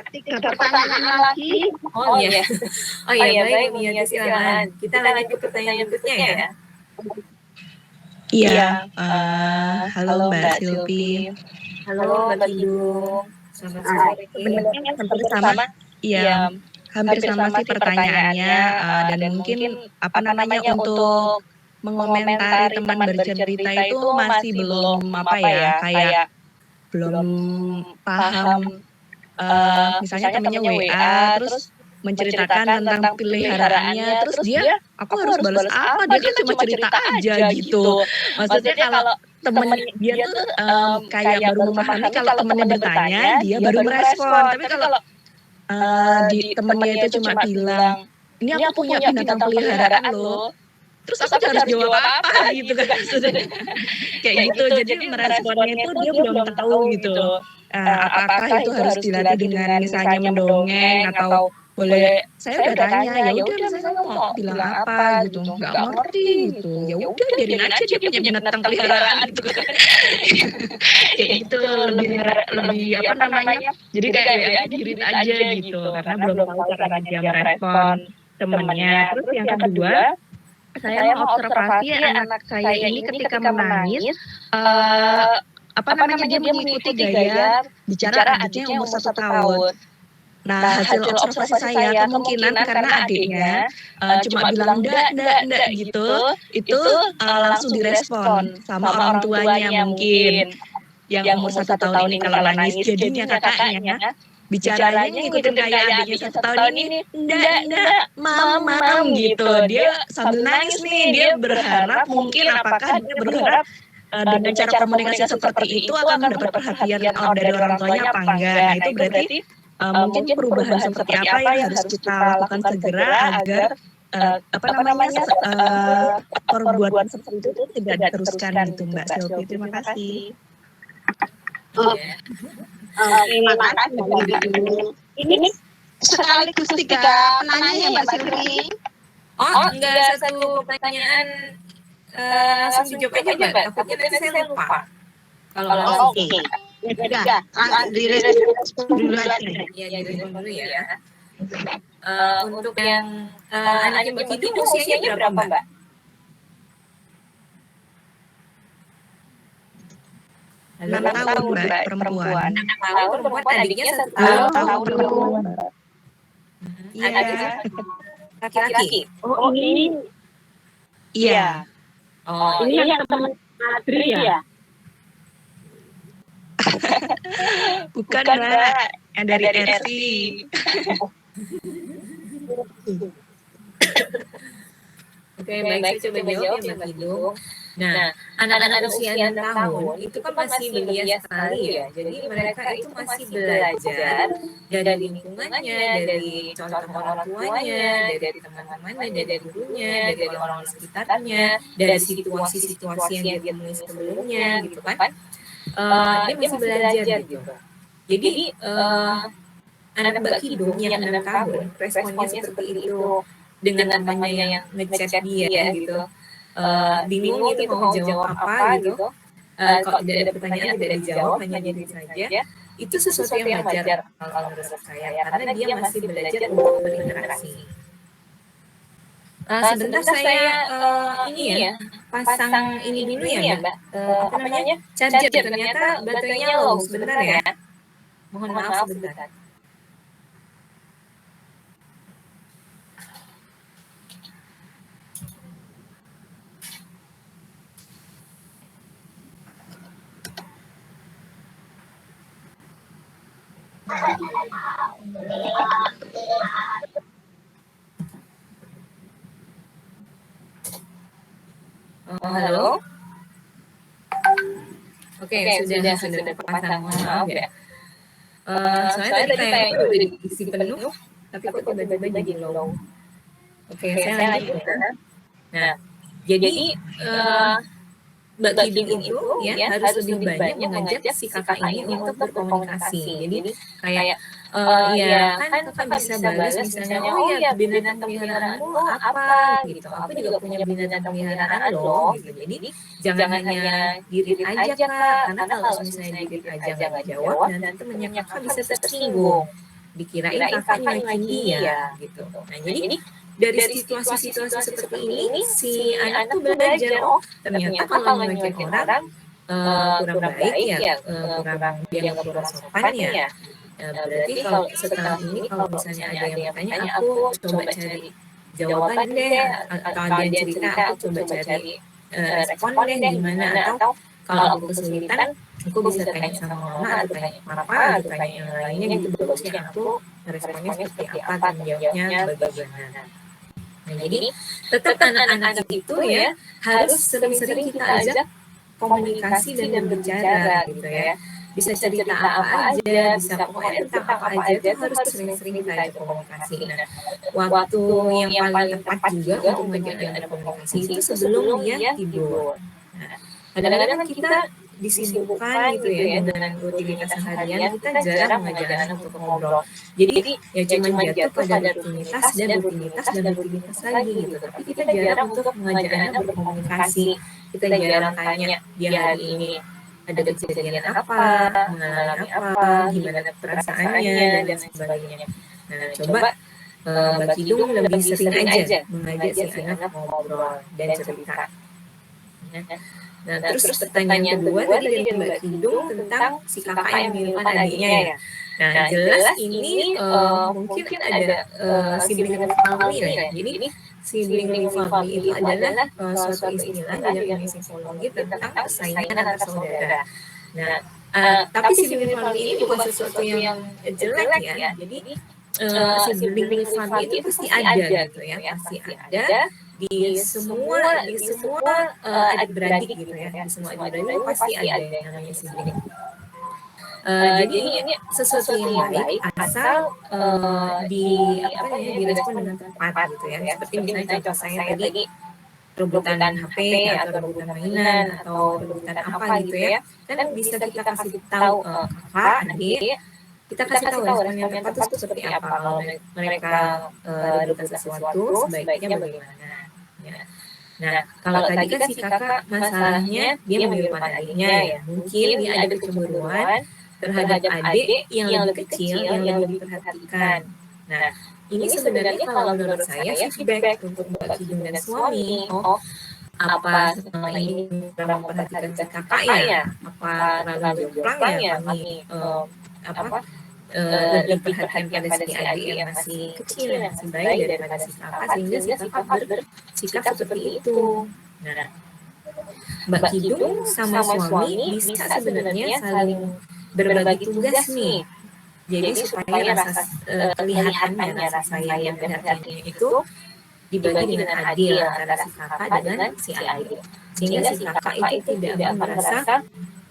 3 pertanyaan lagi. Oh iya, baik Mia, silakan. Kita lanjut ke pertanyaan berikutnya ya. Iya, halo Mbak Silvi. Halo Mbak Kidung. Selamat sore. Sebenarnya hampir sama. Iya, hampir sama sih pertanyaannya, dan mungkin apa namanya untuk mengomentari teman bercerita itu masih belum kayak belum paham. Misalnya temennya WA terus menceritakan tentang peliharaannya, terus dia aku harus balas apa, dia kan cuma cerita aja gitu. Maksudnya kalau temen dia tuh kayak baru memahami kalau temennya bertanya dia baru merespon. Tapi kalau di temennya itu cuma bilang ini aku punya binatang peliharaan loh, terus aku harus jawab apa gitu kan. Kayak gitu, jadi meresponnya itu dia belum tahu gitu. Apakah itu harus dilatih dengan misalnya mendongeng atau boleh saya udah tanya ya udah misalnya mau bilang apa gitu, nggak ngerti gitu, ya udah biarin aja dia punya binatang peliharaan gitu kan. Kayak gitu, lebih apa namanya, jadi kayak WA dirit aja gitu karena belum tahu cara dia merespon temennya. Terus yang kedua, saya mengobservasi anak saya ini ketika menangis, apa namanya dia mengikuti gaya bicara adiknya yang umur 1 tahun. Nah, hasil observasi saya kemungkinan karena adiknya cuma bilang ndak gitu, itu langsung direspon sama orang tuanya mungkin yang umur 1 tahun ini kalau nangis. Jadinya kakaknya bicaranya ngikutin kayak adiknya 1 tahun ini, ndak mam gitu. Dia sambil nangis nih, dia berharap mungkin apakah dia berharap dengan cara komunikasi seperti itu akan mendapat perhatian dari orang tuanya apa enggak. Nah, itu berarti mungkin perubahan seperti apa yang harus kita lakukan segera agar perbuatan seperti itu tidak diteruskan gitu, Mbak Selvi. Terima kasih. Terima kasih Mbak Lili. Ini sekaligus 3 penanya ya Mbak Silvi. Oh, enggak satu pertanyaan langsung dijawab aja Mbak. Takutnya nanti saya lupa. Kalau Oke. Ya, langsung direspon dulu aja. ya direspon dulu ya. Untuk yang anaknya Mbak Kidung usianya berapa Mbak? 6 tahun, Mbak, perempuan. 6 tahun perempuan, adiknya 1 tahun. tahun. Iya. Laki-laki. Oh, ini Iya. Oh, ini yang teman Adri ya? Bukan, Mbak. Yang dari RC. Oke, baik, saya coba jawab ya Mbak Kidung. Nah, anak-anak usia 6 tahun itu kan masih belia sekali ya. Jadi mereka itu masih belajar dari lingkungannya, dari contoh orang tuanya, dari teman-temannya, dari gurunya, dari orang-orang di sekitarnya, dari situasi-situasi yang dia temui sebelumnya gitu kan. Dia masih belajar gitu. Jadi anak Mbak Kidung yang 6 tahun responnya seperti itu dengan temannya yang ngechat dia gitu, bingung gitu mau jawab apa gitu, kalau tidak ada pertanyaan tidak dijawab hanya gitu saja, itu sesuatu yang wajar kalau menurut saya karena dia masih belajar untuk berinteraksi. Sebentar saya ini ya pasang ini dulu ya Mbak, apa namanya charger, ternyata baterainya low, sebentar ya, mohon maaf sebentar. Halo. Oke, sudah terpasang, mohon maaf ya. Soalnya tadi kayaknya udah diisi penuh, tapi kok tiba-tiba jadi low. Oke, saya lanjut ya. Nah, jadi Mbak Kidung itu ya harus lebih banyak mengajak si kakak ini untuk berkomunikasi. Jadi kayak ya kan kakak bisa balas misalnya, oh ya binatang peliharaanmu apa gitu. Aku juga punya binatang peliharaan loh gitu. Jadi jangan hanya dirit aja Kak, karena kalau misalnya dirit aja nggak jawab, nanti temennya kakak bisa tersinggung. Dikirain kakak nyuekin dia gitu. Nah jadi dari situasi-situasi seperti ini si anak tuh belajar, oh ternyata kalau nyuekin orang kurang baik ya, kurang dia nggak kurang sopan ya. Berarti kalau setelah ini kalau misalnya ada yang bertanya, aku coba cari jawaban deh, atau ada yang cerita aku coba cari respon deh gimana, atau kalau aku kesulitan aku bisa tanya sama mama atau tanya papa atau tanya yang lainnya gitu, bagusnya aku responnya seperti apa dan jawabnya bagaimana. Nah, jadi tetap anak-anak itu ya harus sering-sering kita ajak komunikasi dan berbicara gitu ya. Bisa cerita apa aja, bisa pokoknya tentang apa aja itu harus sering-sering kita ajak komunikasi. Nah, waktu yang paling tepat juga untuk mengajak anak komunikasi itu sebelum dia tidur. Nah, kadang-kadang kita disibukkan gitu ya dengan rutinitas seharian, kita jarang mengajak anak untuk ngobrol. Jadi ya cuma jatuh pada rutinitas lagi gitu. Tapi kita jarang untuk mengajak anak berkomunikasi. Kita jarang tanya dia hari ini ada kejadian apa, mengalami apa, gimana perasaannya dan sebagainya. Nah, coba Mbak Kidung lebih sering aja mengajak si anak ngobrol dan cerita. Nah, terus pertanyaan kedua tadi dari Mbak Kidung tentang si kakak yang menginginkan adiknya ya. Nah, jelas ini mungkin ada sibling family ya. Jadi sibling family itu adalah suatu istilah dalam ilmu psikologi tentang persaingan antar saudara. Nah, tapi sibling family ini bukan sesuatu yang jelek ya. Jadi sibling family itu pasti ada gitu ya, pasti ada. di semua adik-beradik gitu ya, di semua adik-beradik pasti ada yang namanya sibling. Jadi ini sesuatu yang baik asal direspon dengan tepat gitu ya. Seperti misalnya contoh saya tadi rebutan HP atau rebutan mainan atau rebutan apa gitu ya. Kan bisa kita kasih tahu kakak, adik, kita kasih tahu respon yang tepat itu seperti apa. Kalau mereka rebutan sesuatu sebaiknya bagaimana. Ya. Nah, kalau tadi kan si kakak masalahnya dia menyerupai adiknya ya. Mungkin dia ada kecemburuan terhadap adik yang lebih kecil, yang lebih diperhatikan. Nah, ini sebenarnya kalau menurut saya feedback untuk Mbak Kidung dan suami. Oh, apa selama ini kurang memperhatikan si kakak ya? Apa terlalu jomplang ya kami lebih perhatian pada si adik yang masih kecil, yang masih bayi daripada si kakak, sehingga si kakak bersikap seperti itu. Nah, Mbak Kidung sama suami bisa sebenarnya saling berbagi tugas nih. Jadi supaya rasa kelihatannya rasa sayang dan perhatiannya itu dibagi dengan adil antara si kakak dengan si adik. Sehingga si kakak itu tidak merasa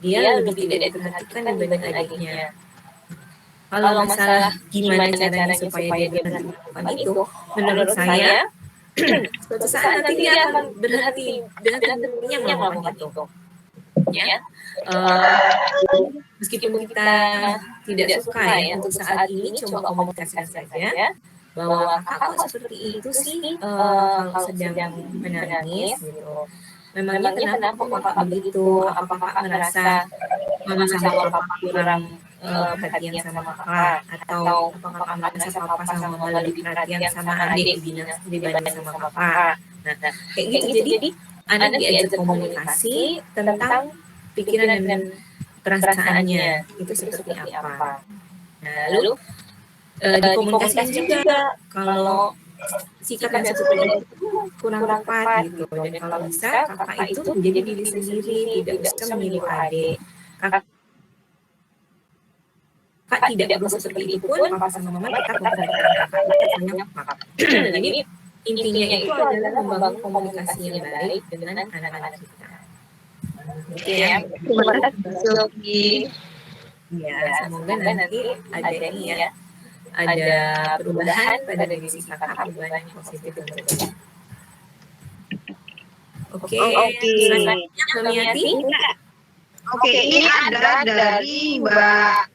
dia lebih tidak diperhatikan dibanding adiknya. Kalau masalah gimana caranya supaya dia berhenti melakukan itu, menurut saya suatu saat nanti dia akan berhenti dengan sendirinya melakukan itu. Ya. Meskipun kita tidak suka ya untuk saat ini, coba komunikasikan saja bahwa kakak kok seperti itu sih kalau sedang menangis gitu. Memangnya kenapa kok kakak begitu? Apakah kakak merasa mama sama papa kurang perhatian sama kakak? Atau apakah kakak merasa papa sama mama lebih perhatian sama adik dibanding sama kakak? Nah, kayak gitu. Jadi anak diajak komunikasi tentang pikiran dan perasaannya itu seperti apa. Nah, lalu dikomunikasikan juga kalau sikap yang seperti itu kurang tepat gitu. Dan kalau bisa kakak itu menjadi diri sendiri, tidak usah meniru adik. Kakak tidak perlu seperti itu pun, papa sama mama tetap memperhatikan kakak, tetap sayang kakak. Jadi intinya itu adalah membangun komunikasi yang baik dengan anak-anak kita. Gitu ya. Terima kasih Yogi. Ya, semoga nanti ada ini ya, ada perubahan pada diri si kakak, perubahan yang positif tentunya. Oke, selanjutnya Mbak Miati. Oke, ini ada dari Mbak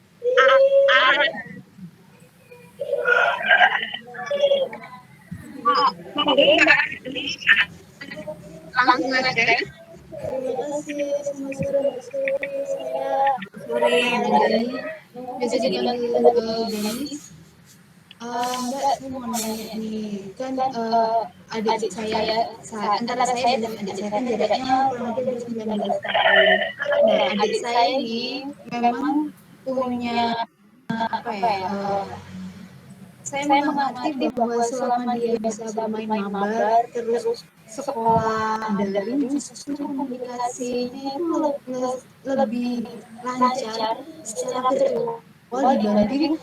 langsung aja. Terima kasih, selamat sore Mbak Suri. Saya Sore, Dani, biasa dipanggil Denis. Mbak, saya mau nanya nih, kan adik saya, antara saya dan adik saya kan jaraknya kurang lebih 19 tahun. Nah, adik saya ini memang punya apa ya? Saya mengamati bahwa selama dia bisa bermain mabar, terus sekolah daring, justru komunikasinya itu lebih lancar secara virtual dibanding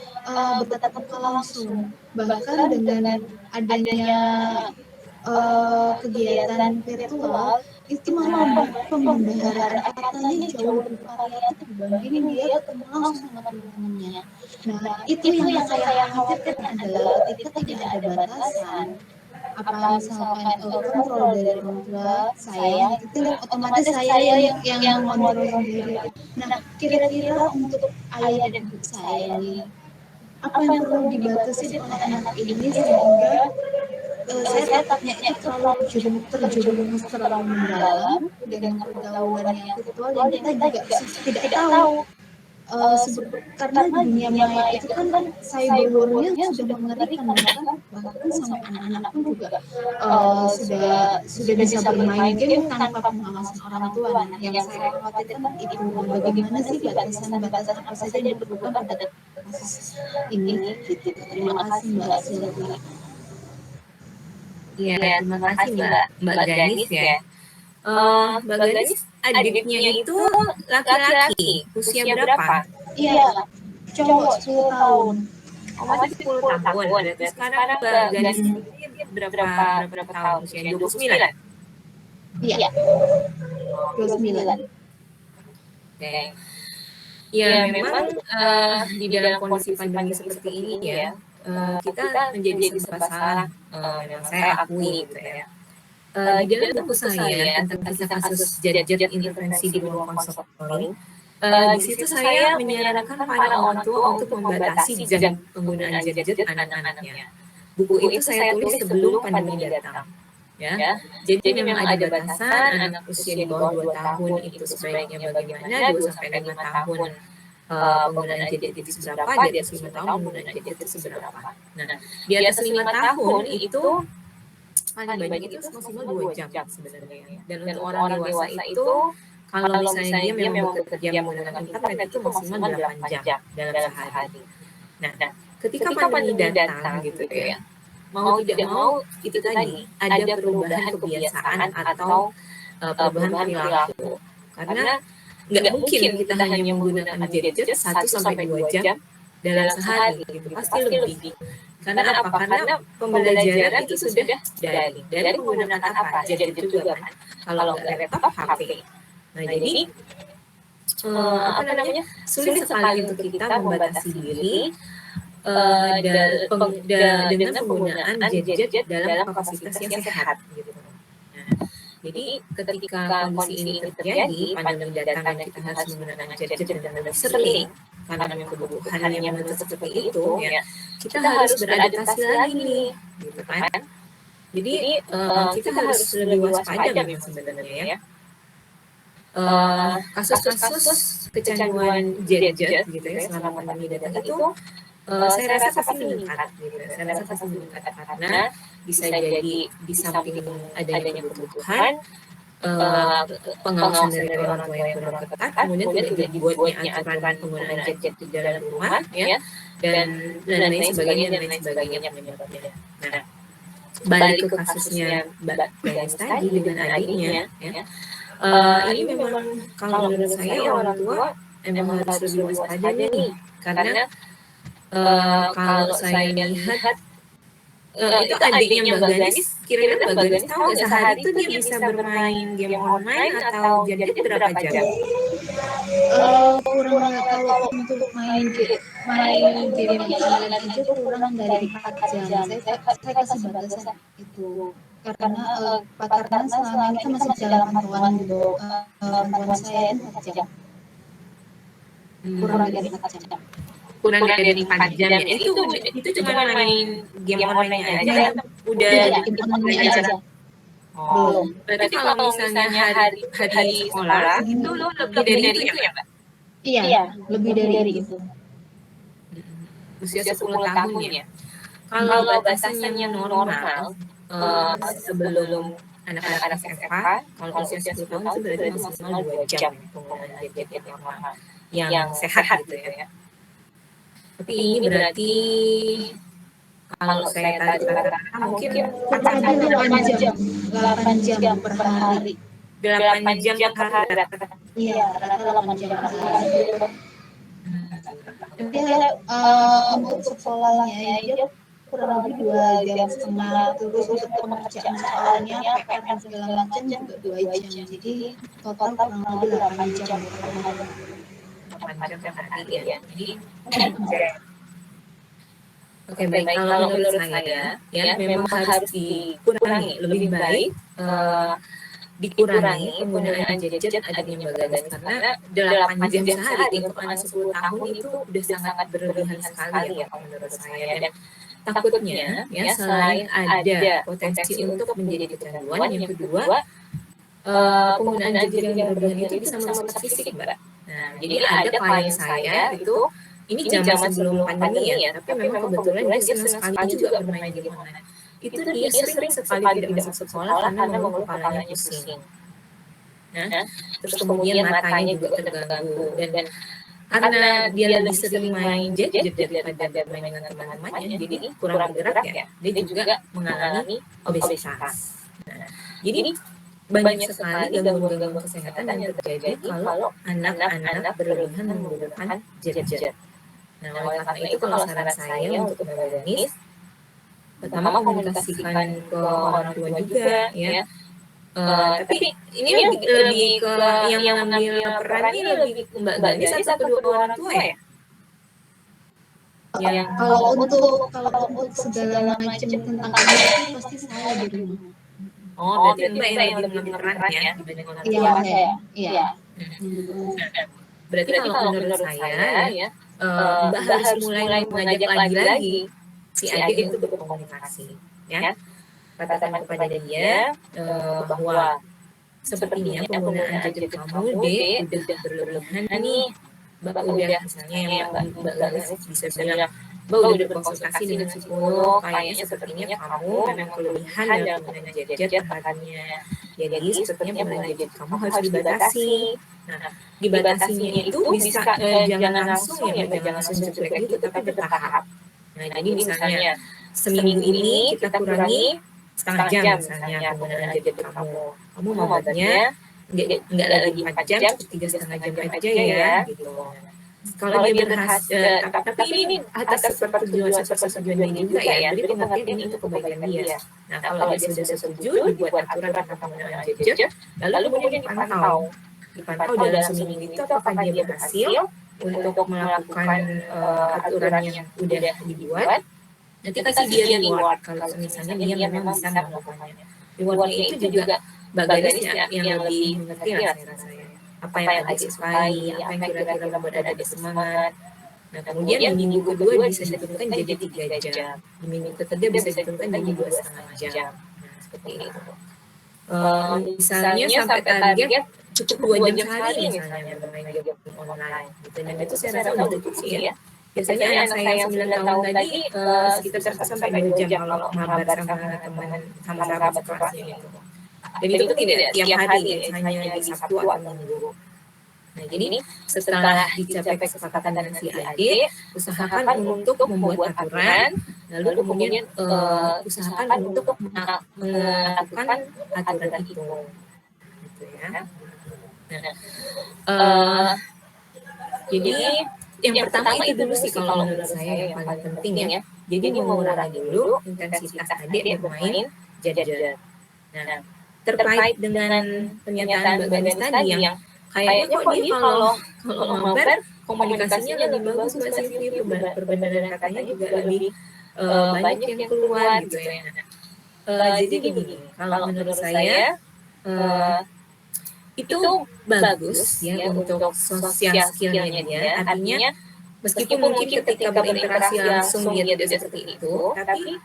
bertatap muka langsung. Bahkan dengan adanya kegiatan virtual itu malah pembelajaran katanya jauh lebih variatif dibanding dia ketemu langsung sama teman-temannya. Nah, itu yang saya khawatirkan adalah ketika tidak ada batasan, apa misalkan kontrol dari orang tua saya, itu otomatis saya yang mengontrol sendiri. Nah, kira-kira untuk ayah dan ibu saya nih, apa yang perlu dibatasi oleh anak ini sehingga saya takutnya itu terlalu terjerumus terlalu mendalam dengan pergaulan yang virtual dan kita juga tidak tahu karena dunia maya itu kan cyberwarnya sudah mengerikan, bahkan sampai anak-anak pun juga sudah bisa bermain game tanpa pengawasan orang tua. Nah, yang saya khawatirkan itu bagaimana sih batasan apa saja yang diperlukan pada kasus ini gitu. Terima kasih Mbak Silvi. Iya, terima kasih Mbak Ganis ya. Mbak Ganis, adiknya itu laki-laki, usia berapa? Iya, cowok 10 tahun. Oh, masih 10 tahun. Berarti sekarang Mbak Ganis sendiri berapa tahun usianya? 29? Iya, 29. Oke. Ya memang di dalam kondisi pandemi seperti ini ya, kita menjadi serba salah, memang saya akui gitu ya. Di dalam buku saya tentang kisah kasus jadjat intervensi di ruang konseling, di situ saya menyarankan para orang tua untuk membatasi jam penggunaan gadget anak-anaknya. Buku itu saya tulis sebelum pandemi datang. Ya, jadi memang ada batasan anak usia di bawah 2 tahun itu sebaiknya bagaimana, 2 sampai 5 tahun penggunaan gadget itu seberapa, di atas 5 tahun penggunaan gadget itu seberapa. Nah, di atas 5 tahun itu paling banyak itu maksimal 2 jam sebenarnya. Dan untuk orang dewasa itu kalau misalnya dia memang bekerja menggunakan internet itu maksimal 8 jam dalam sehari. Nah, ketika pandemi datang gitu ya, mau tidak mau itu tadi ada perubahan kebiasaan atau perubahan perilaku. Karena nggak mungkin kita hanya menggunakan gadget 1 sampai 2 jam dalam sehari gitu, pasti lebih. Karena apa? Karena pembelajaran itu sudah dari menggunakan apa? Gadget juga kan. Kalau nggak laptop, HP. Nah, jadi sulit sekali untuk kita membatasi diri dengan penggunaan gadget dalam kapasitas yang sehat gitu. Nah, jadi ketika kondisi ini terjadi, pandemi datang dan kita harus menggunakan gadget dengan lebih sering karena memang kebutuhannya menuntut seperti itu ya, kita harus beradaptasi lagi nih, gitu kan. Jadi kita harus lebih waspada memang sebenarnya ya. Kasus-kasus kecanduan gadget gitu ya selama pandemi datang itu saya rasa pasti meningkat gitu. Saya rasa pasti meningkat karena bisa jadi di samping adanya kebutuhan, pengawasan dari orang tua yang kurang ketat, kemudian tidak dibuatnya aturan penggunaan gadget di dalam rumah ya, dan lain sebagainya penyebabnya. Nah, balik ke kasusnya Mbak Ganis tadi dengan adiknya ya. Ini memang kalau menurut saya orang tua memang harus lebih waspada nih, karena kalau saya lihat itu adiknya Mbak Ganis, kira-kira Mbak Ganis tahu nggak sehari itu dia bisa bermain game online atau gadget berapa jam? Kurang kalau untuk main game online aja kurang dari 4 jam. Saya kasih batasan itu karena selama ini kan masih dalam pantauan gitu. Pantauan saya itu 4 jam. Kurang dari 4 jam. Kurang dari 4 jam ya. Itu cuma main game online aja atau udah Game online aja. Oh, berarti kalau misalnya hari sekolah itu lebih dari itu ya, Mbak? Iya, lebih dari itu. Usia 10 tahun ya. Kalau batasannya normal, sebelum anak-anak SMA, kalau usia 10 tahun itu berarti maksimal 2 jam penggunaan gadget yang normal, yang sehat gitu ya. Tapi ini berarti kalau saya tarik rata-rata mungkin 8 jam. 8 jam per hari. 8 jam per hari rata-rata. Iya, rata-rata 8 jam per hari. Tapi untuk sekolahnya dia kurang lebih 2,5 jam. Terus untuk pengerjaan sekolahnya, PR dan segala macam juga 2 jam. Jadi total kurang lebih 8 jam per hari. 8 jam per hari ya. Jadi Oke, baik. Kalau menurut saya, ya memang harus dikurangi. Lebih baik dikurangi penggunaan gadget adiknya Mbak Ganis, karena 8 jam sehari untuk anak 10 tahun itu udah sangat berlebihan sekali ya menurut saya. Dan takutnya ya selain ada potensi untuk menjadi kecanduan, yang kedua penggunaan gadget yang berlebihan itu bisa merusak fisik, Mbak. Nah, jadi ada klien saya itu ini zaman sebelum pandemi ya, tapi memang kebetulan dia senang sekali juga bermain game online. Itu dia sering sekali tidak masuk sekolah karena mengeluh kepalanya pusing. Nah, terus kemudian matanya juga terganggu, dan karena dia lebih sering main gadget daripada bermain dengan teman-temannya, jadi kurang bergerak ya, dia juga mengalami obesitas. Nah, jadi banyak sekali gangguan-gangguan kesehatan yang terjadi kalau anak-anak berlebihan menggunakan gadget. Nah, oleh karena itu kalau saran saya untuk Mbak Ganis, pertama komunikasikan ke orang tua juga ya. Tapi ini lebih ke yang mengambil peran ini lebih Mbak Ganis atau kedua orang tua ya? Yang Kalau untuk segala macam tentang anak itu pasti saya di rumah. berarti Mbak yang lebih mengambil peran ya dibanding orang tua. Iya, saya. Iya. Berarti kalau menurut saya ya, Mbak harus mulai mengajak lagi si adik untuk berkomunikasi ya. Katakan kepada dia bahwa sepertinya penggunaan gadget kamu deh udah berlebihan nih. Mbak udah misalnya yang Mbak Galis bisa bilang, Mbak udah berkonsultasi dengan psikolog, kayaknya sepertinya kamu memang kelebihan dalam penggunaan gadget perhatiannya. Jadi sepertinya penggunaan gadget kamu harus dibatasi. Nah, dibatasinya itu bisa jangan langsung ya, jangan langsung jeblek gitu, tapi bertahap. Nah, jadi misalnya seminggu ini kita kurangi setengah jam misalnya penggunaan gadget kamu. Kamu mau buatnya nggak lagi 4 jam, 3,5 jam aja ya gitu. Kalau dia berhasil, tapi ini atas persetujuan dia juga ya, jadi pengertian ini untuk kebaikan dia. Nah, kalau dia sudah setuju, dibuat aturan tentang penggunaan gadget, lalu kemudian dipantau dalam seminggu itu apakah dia berhasil untuk melakukan aturan yang udah dibuat. Nanti kasih dia reward kalau misalnya dia memang bisa melakukannya. Rewardnya itu juga Mbak Ganis yang lebih mengerti lah saya rasa ya. Apa yang adik sukai, apa yang kira-kira membuat adik semangat. Nah, kemudian di minggu kedua bisa diturunkan jadi 3 jam. Di minggu ketiga bisa diturunkan jadi 2,5 jam. Nah, seperti itu. Misalnya sampai target cukup 2 jam sehari misalnya bermain game online. Gitu. Dan itu saya rasa udah cukup sih ya. Biasanya anak saya yang 9 tahun tadi sekitar 1 sampai 2 jam kalau mabar sama teman sama sahabat kelasnya gitu. Dan itu tidak tiap hari, hanya di Sabtu atau Minggu. Nah, jadi setelah dicapai kesepakatan dengan si adik, usahakan untuk membuat aturan, lalu kemudian usahakan untuk melakukan aturan itu. Gitu ya. Nah, jadi yang pertama itu dulu sih kalau menurut saya yang paling penting ya. Jadi mengurangi dulu intensitas adik bermain gadget. Nah, terkait dengan pernyataan Mbak Ganis tadi yang kayaknya kok dia kalau mabar komunikasinya lebih bagus Mbak Sylvia, perbedaan katanya juga lebih banyak yang keluar gitu ya. Jadi begini, kalau menurut saya itu bagus ya untuk social skillnya dia, artinya meskipun mungkin ketika berinteraksi langsung dia tidak seperti itu, tapi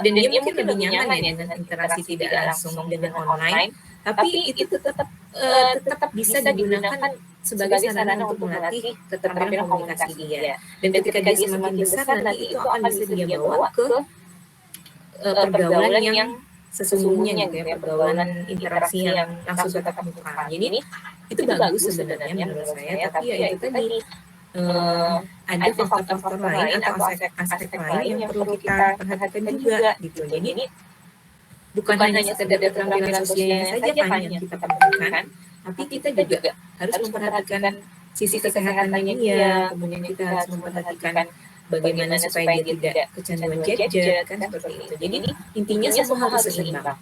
dan dia mungkin lebih nyaman ya dengan interaksi tidak langsung dengan online, tapi itu tetap bisa digunakan sebagai sarana untuk melatih keterampilan komunikasi dia. Dan ketika dia semakin besar nanti itu akan bisa dia bawa ke pergaulan yang sesungguhnya gitu ya, pergaulan interaksi yang langsung tatap muka. Jadi itu bagus sebenarnya menurut saya, tapi ya itu tadi ada faktor-faktor lain atau aspek lain yang perlu kita perhatikan juga gitu. Jadi bukan hanya sekedar keterampilan sosialnya saja kan yang kita perhatikan, tapi kita juga harus memperhatikan sisi kesehatannya dia, kemudian kita harus memperhatikan bagaimana supaya dia tidak kecanduan gadget kan seperti itu. Jadi intinya semua harus seimbang.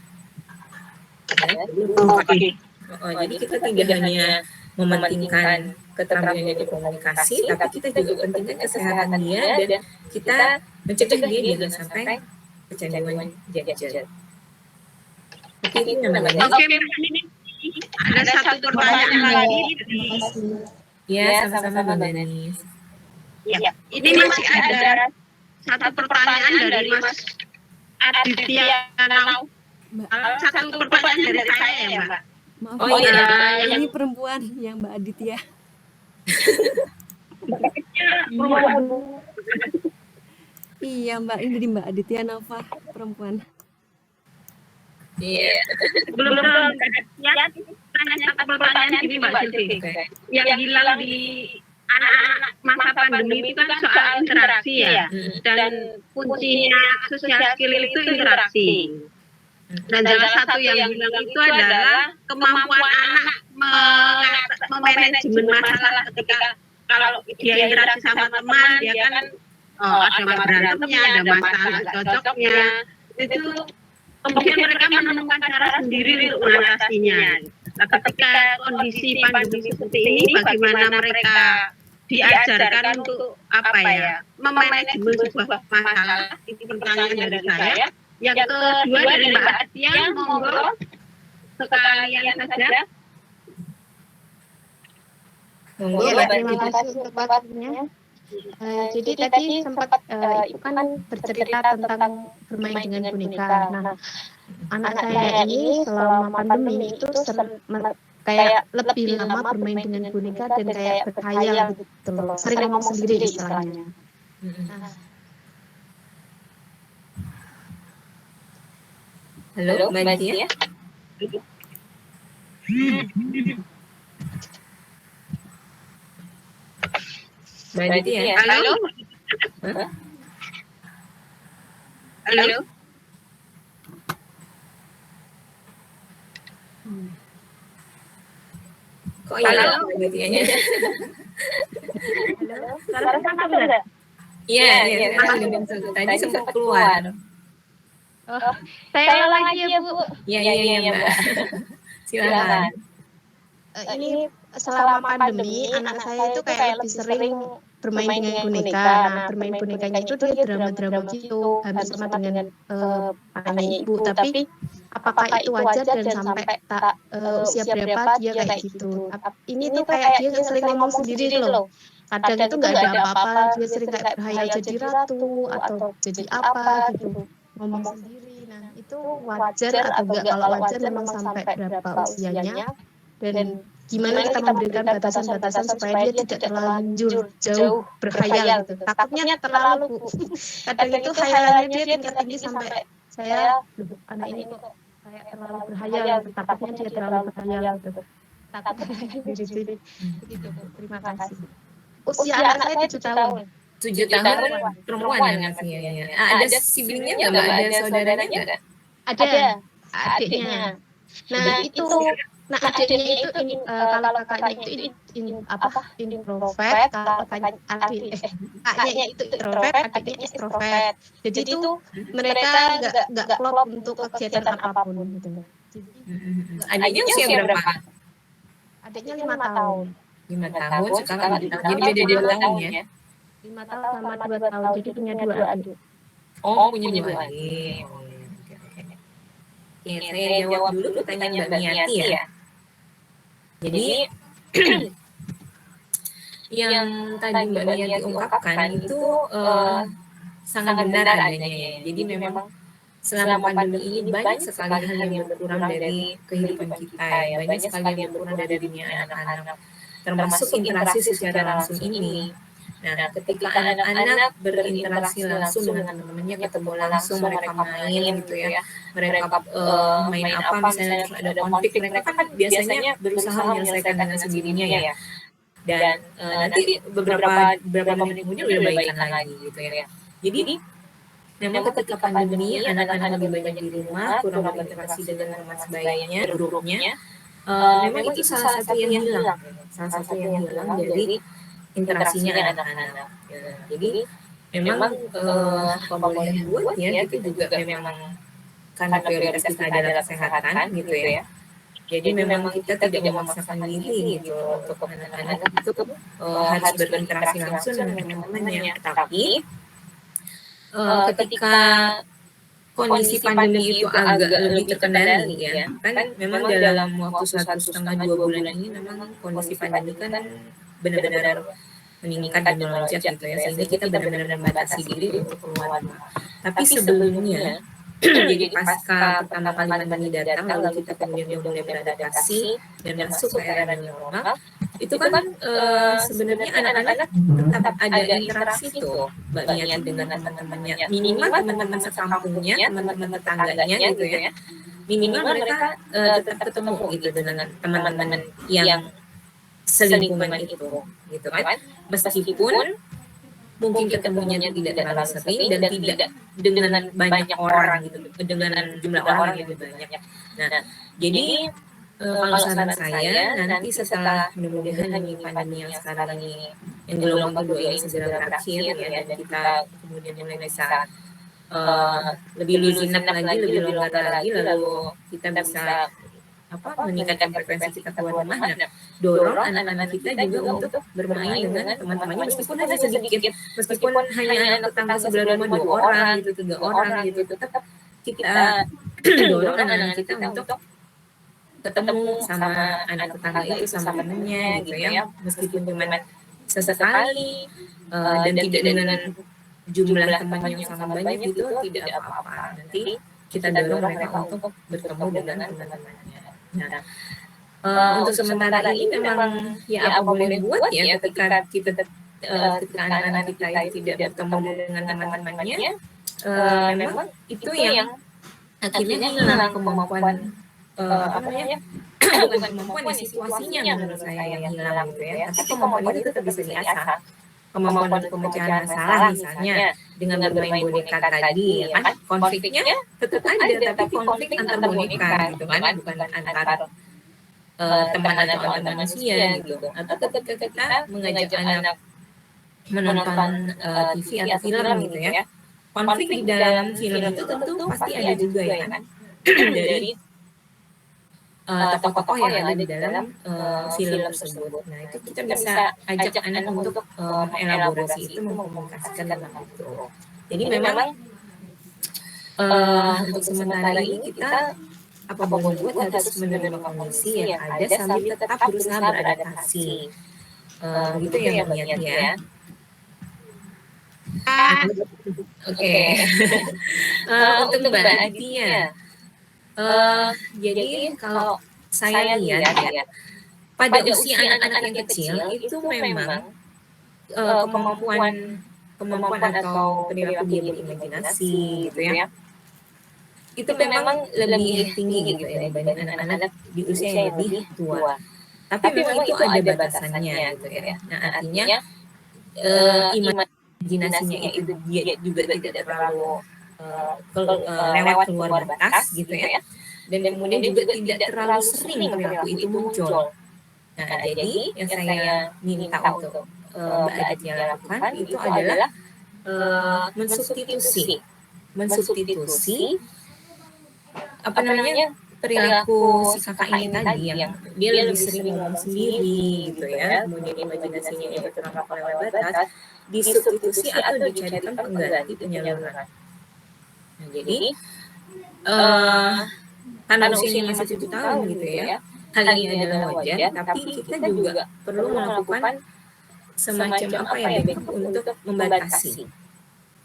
Jadi kita tidak hanya mementingkan keterampilannya di komunikasi, tapi kita juga pentingkan kesehatan dia dan kita mencegah dia jangan sampai kecanduan gadget. Oke, ini namanya. Oke, ada satu pertanyaan lagi. Ya, sama-sama Mbak Danis. Ya, ini masih ada satu pertanyaan dari Mas Aditya Nau. Satu pertanyaan dari saya ya, Mbak. Maaf, Oh iya, ini perempuan yang Mbak Aditya. Iya Mbak, ini dari Mbak Aditya Nova, perempuan. Iya. Belum ya, satu pertanyaan gini Mbak Sylvie. Yang hilang di anak-anak masa pandemi itu kan soal interaksi ya. Dan kuncinya social skill itu interaksi. Dan salah satu yang hilang itu adalah kemampuan anak memanajemen masalah ketika kalau dia interaksi sama teman, dia kan ada berantemnya, ada masalah cocoknya, itu kemudian mereka menemukan cara sendiri untuk mengatasinya. Nah, ketika kondisi pandemi seperti ini, bagaimana mereka diajarkan untuk memanajemen sebuah masalah, itu pertanyaan dari saya. Yang kedua dari Mbak Atia, monggo sekalian saja. Monggo Iya, Mbak terima Titi. kasih untuk waktunya. Jadi tadi sempat Ibu kan bercerita tentang bermain dengan boneka. Nah, anak saya ini selama pandemi itu kayak lebih lama bermain dengan boneka dan kayak berkhayal gitu loh. Sering ngomong sendiri istilahnya. Nah, Halo Mbak Tia. Mbak Tia. Halo? Halo? Kok iya Mbak Tianya? Suara masuk nggak? Iya, tadi sempat keluar. saya ulang lagi ya Bu. Iya Mbak. Silakan. Ini selama pandemi anak saya itu kayak lebih sering bermain dengan boneka. Nah, bermain bonekanya itu dia drama-drama gitu, hampir sama dengan anaknya Ibu. Tapi apakah itu wajar dan sampai usia berapa dia kayak gitu? Ini tuh kayak dia sering ngomong sendiri tuh loh. Kadang itu nggak ada apa-apa, dia sering kayak berhayal jadi ratu atau jadi apa gitu, ngomong sendiri. Nah, itu wajar atau enggak? Kalau wajar memang sampai berapa usianya? Dan gimana kita memberikan batasan-batasan supaya dia tidak terlanjur jauh berkhayal gitu. Takutnya terlalu Bu. Kadang itu khayalannya dia tingkat tinggi sampai saya, anak ini kok kayak terlalu berkhayal, takutnya dia terlalu berkhayal gitu. Takutnya diri sendiri. Begitu Bu. Terima kasih. Usia anak saya 7 tahun. 7 tahun perempuan anaknya. Ada siblingnya nggak Mbak? Ada saudaranya nggak? Ada adiknya. Nah, itu adiknya itu kalau kakaknya itu introvert, kalau kakaknya itu introvert, adiknya extrovert. Jadi itu mereka nggak klop untuk kegiatan apapun gitu. Adiknya usia berapa? Adiknya 5 tahun. 5 tahun sekarang jadi beda 2 tahun ya. 5 tahun sama 2 tahun, jadi punya 2 adik. Oh, punya 2 adik. Oke, saya jawab dulu pertanyaan Mbak Miati ya. Jadi yang tadi Mbak Miati ungkapkan itu sangat benar adanya ya. Jadi memang selama pandemi ini banyak sekali hal yang berkurang dari kehidupan kita ya. Banyak sekali yang berkurang dari dunia anak-anak, termasuk interaksi secara langsung ini. Nah, ketika anak-anak berinteraksi langsung dengan teman-temannya, ketemu langsung, mereka main gitu ya, mereka main apa misalnya terus ada konflik, mereka kan biasanya berusaha menyelesaikan dengan sendirinya ya. Dan nanti beberapa menit kemudian udah baikan lagi gitu ya. Jadi memang ketika pandemi anak-anak lebih banyak di rumah, kurang berinteraksi dengan teman sebayanya, grupnya, memang itu salah satu yang hilang, dari interaksinya anak-anak. Ya. Jadi memang apa boleh buat ya, itu juga memang karena prioritas kita adalah kesehatan gitu ya. Jadi memang kita tidak memaksakan diri gitu untuk anak-anak itu harus berinteraksi langsung dengan teman-temannya. Tapi ketika kondisi pandemi itu agak lebih terkendali ya, kan memang dalam waktu 1,5-2 bulan ini memang kondisi pandemi kan benar-benar meningkat dan melonjak gitu ya, sehingga kita benar-benar membatasi diri untuk keluar rumah. Tapi sebelumnya jadi pasca pertama kali pandemi datang, lalu kita kemudian mulai beradaptasi dan masuk ke era new normal, itu kan sebenarnya anak-anak tetap ada interaksi tuh Mbak Niati dengan teman-temannya, minimal teman-teman sekampungnya, teman-teman tetangganya gitu ya, minimal mereka tetap ketemu gitu dengan teman-teman yang selingkungan itu gitu kan, meskipun mungkin ketemunya tidak terlalu sering dan tidak dengan banyak orang gitu, dengan jumlah orang yang lebih banyak. Nah, jadi Kalau saran saya nanti setelah mudah-mudahan ini pandemi yang sekarang ini yang gelombang kedua ini segera berakhir ya, dan kita kemudian mulai bisa lebih luzinak lagi, lebih longgar lagi, lalu kita bisa meningkatkan frekuensi kita keluar rumah. Nah, dorong anak-anak kita juga untuk bermain dengan teman-temannya meskipun hanya sedikit, meskipun hanya anak tetangga sebelah rumah 2 orang gitu, 3 orang gitu, tetap kita dorong anak-anak kita untuk ketemu sama anak tetangga itu, sama temennya gitu ya, meskipun cuma sesekali dan tidak dengan jumlah teman yang sama banyak itu tidak apa-apa. Nanti kita dorong mereka untuk bertemu dengan teman-temannya. Nah, untuk sementara ini memang ya apa boleh buat ya ketika ketika anak-anak kita itu tidak bertemu dengan teman-temannya, memang itu yang akhirnya hilang kemampuan bukan kemampuan ya, situasinya menurut saya yang hilang gitu ya. Tapi kemampuan itu tetap bisa diasah. Kemampuan untuk pemecahan masalah misalnya dengan bermain boneka tadi ya kan, konfliknya tetap ada, tapi konflik antar boneka gitu kan, bukan antar teman atau antar manusia gitu. Atau ketika kita mengajak anak menonton TV atau film gitu ya, konflik di dalam film itu tentu pasti ada juga ya kan, dari tokoh-tokoh yang ada di dalam film tersebut. Nah, itu kita bisa ajak anak untuk elaborasi itu, mengkomunikasikan tentang itu. Jadi memang untuk sementara ini kita apa boleh buat harus menerima kondisi yang ada sambil tetap berusaha beradaptasi. Gitu ya Mbak Niat ya. Oke. Untuk Mbak Aditya. Jadi kalau saya lihat ya, pada usia anak-anak yang kecil itu memang kemampuan atau perilaku dia berimajinasi gitu ya, itu memang lebih tinggi gitu ya dibanding anak-anak di usia yang lebih tua. Tapi memang itu ada batasannya gitu ya. Nah, artinya imajinasinya itu dia juga tidak terlalu lewat keluar batas gitu ya, dan kemudian juga tidak terlalu sering perilaku itu muncul. Nah, jadi yang saya minta untuk Mbak Aditya lakukan itu adalah mensubstitusi perilaku si kakak ini tadi yang dia lebih sering ngomong sendiri gitu ya, kemudian imajinasinya itu terlalu lewat batas, disubstitusi atau dicarikan pengganti penyaluran. Nah, jadi karena usianya masih 7 tahun gitu ya, hal ini adalah wajar, tapi kita juga perlu melakukan semacam backup untuk membatasi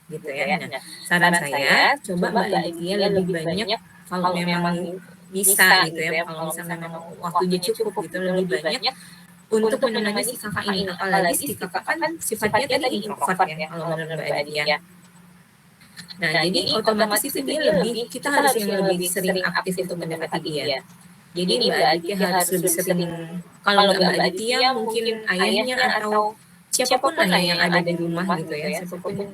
gitu ya. Nah, saran saya coba Mbak Aditya lebih banyak kalau memang bisa gitu ya, kalau misalnya memang waktunya cukup gitu, lebih banyak untuk menemani si kakak ini, apalagi si kakak kan sifatnya tadi introvert ya kalau menurut Mbak Aditya. Nah, jadi otomatis itu dia kita harus yang lebih sering aktif untuk mendekati dia. Jadi Mbak Aditya harus lebih sering, kalau nggak Mbak Aditya mungkin ayahnya atau siapapun lah yang ada di rumah gitu ya,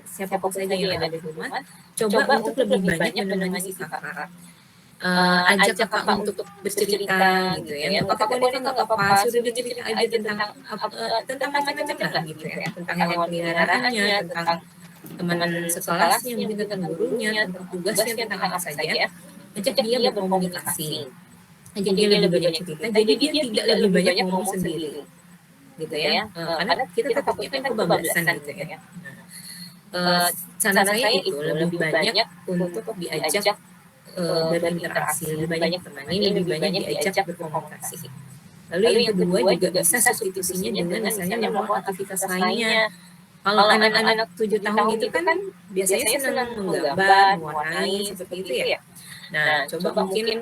siapapun saja yang ada di rumah, coba untuk lebih banyak menemani si kakak. Ajak kakak untuk bercerita gitu ya, nggak pakai boneka nggak apa-apa, suruh dia cerita aja tentang macam-macam lah gitu ya, tentang hewan peliharaannya, tentang teman sekelasnya, mungkin tentang gurunya, tentang tugasnya, tentang apa saja. Ajak dia berkomunikasi, ajak dia lebih banyak cerita, jadi dia tidak lebih banyak ngomong sendiri gitu ya, karena kita takutnya kan kebablasan gitu ya. Saran saya itu lebih banyak untuk diajak berinteraksi, lebih banyak temani, lebih banyak diajak berkomunikasi. Lalu yang kedua juga bisa substitusinya dengan misalnya melakukan aktivitas lainnya. Kalau anak-anak 7 tahun itu kan biasanya senang menggambar, mewarnai seperti itu ya. Nah, coba mungkin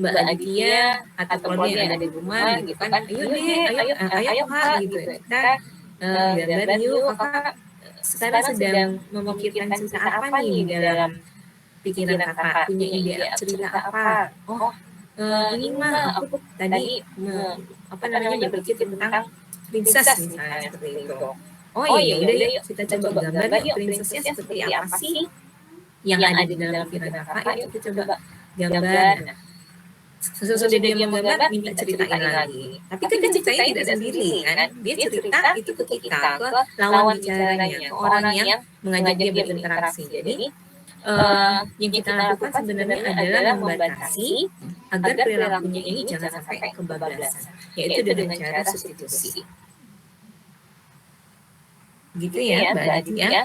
Mbak Aditya atau keluarga yang ada di rumah gitu kan, ayo Kak gitu ya, kita gambar yuk, Kakak sekarang sedang memikirkan cerita apa nih di dalam pikiran Kakak, punya ide cerita apa? Oh, ini mah aku tadi berpikir tentang princess misalnya seperti itu. Oh iya, udah yuk kita coba gambar yuk princessnya seperti apa sih yang ada di dalam pikiran Kakak, yuk kita coba gambar. Sesudah dia menggambar minta ceritain lagi. Tapi kan dia ceritanya tidak sendiri kan, dia cerita itu ke kita, ke lawan bicaranya, ke orang yang mengajak dia berinteraksi. Jadi yang kita lakukan sebenarnya adalah membatasi agar perilakunya ini jangan sampai kebablasan, yaitu dengan cara substitusi. Gitu ya, Mbak Aditya ya.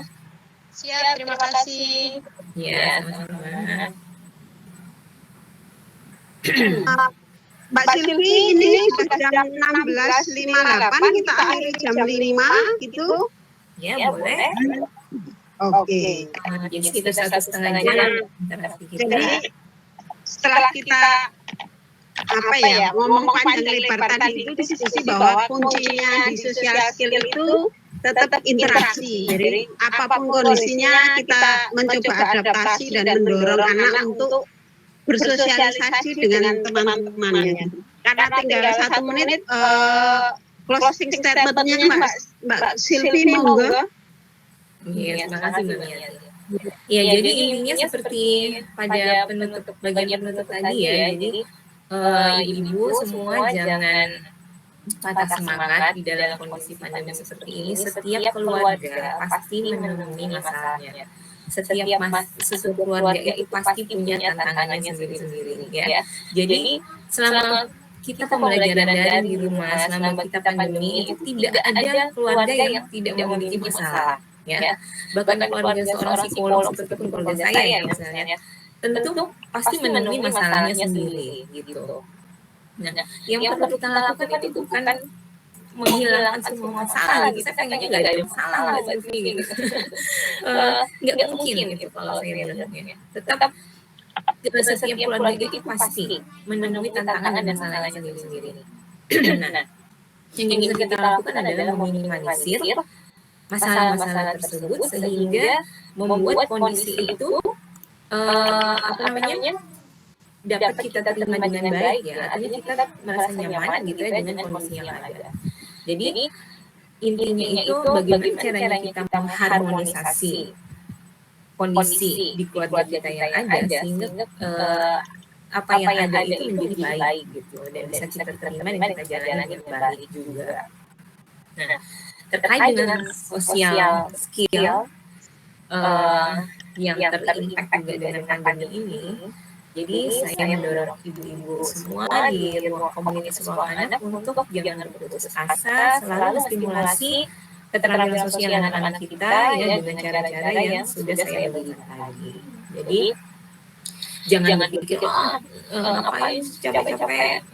Siap, terima kasih. Ya, sama-sama. Mbak Silvi, ini sudah jam 16.58, kita akhiri jam 5 gitu. Ya, boleh. Oke. Jadi sekitar 1,5 jam. Jadi setelah kita ngomong panjang lebar tadi itu diskusi bahwa kuncinya di social skill itu tetap interaksi. Jadi apapun kondisinya kita mencoba adaptasi dan mendorong anak untuk bersosialisasi dengan teman-temannya. Karena tinggal 1 menit closing statementnya Mbak Silvi, monggo. Iya, terima kasih Mbak Mia. Ya, jadi intinya seperti pada bagian penutup tadi ya. Jadi ibu semua jangan patah semangat di dalam kondisi pandemi seperti ini. Setiap keluarga pasti menemui masalahnya. Setiap keluarga itu pasti punya tantangannya sendiri-sendiri ya. Jadi selama kita pembelajaran daring di rumah, selama kita pandemi itu tidak ada keluarga yang tidak memiliki masalah. Ya, bahkan keluarga seorang psikolog seperti keluarga saya ya misalnya, tentu pasti menemui masalahnya sendiri gitu. Nah, yang perlu kita lakukan itu bukan menghilangkan semua masalah gitu. Saya pengennya nggak ada masalah Mbak Silvi gitu. Nggak mungkin gitu kalau saya bilangnya. Tetap setiap keluarga itu pasti menemui tantangan dan masalahnya sendiri-sendiri. Nah, yang bisa kita lakukan adalah meminimalisir masalah-masalah tersebut sehingga membuat kondisi itu dapat kita terima dengan baik ya, artinya kita merasa nyaman gitu ya dengan kondisi yang ada. Jadi intinya itu bagaimana caranya kita mengharmonisasi kondisi di keluarga kita yang ada sehingga apa yang ada itu menjadi baik gitu dan bisa kita terima dan kita jalani dengan baik juga. Nah, terkait dengan social skill yang terimpact juga dengan pandemi ini, jadi saya mendorong ibu-ibu semua di ruang komunitas ruang anak untuk jangan berputus asa, selalu stimulasi keterampilan sosial anak-anak kita ya dengan cara-cara yang sudah saya berikan tadi. Jadi jangan berpikir ngapain capek-capek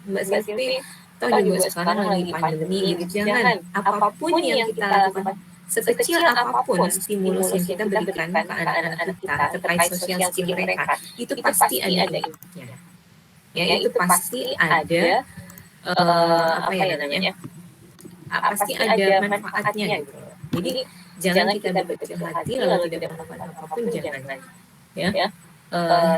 Mbak Silvi, toh juga sekarang lagi pandemi gitu. Jangan, apapun yang kita lakukan, sekecil apapun stimulus yang kita berikan ke anak-anak kita terkait social skill mereka, itu pasti ada impactnya. Ya, itu pasti ada pasti ada manfaatnya gitu. Jadi jangan kita berkecil hati lalu tidak melakukan apapun, jangan. Ya.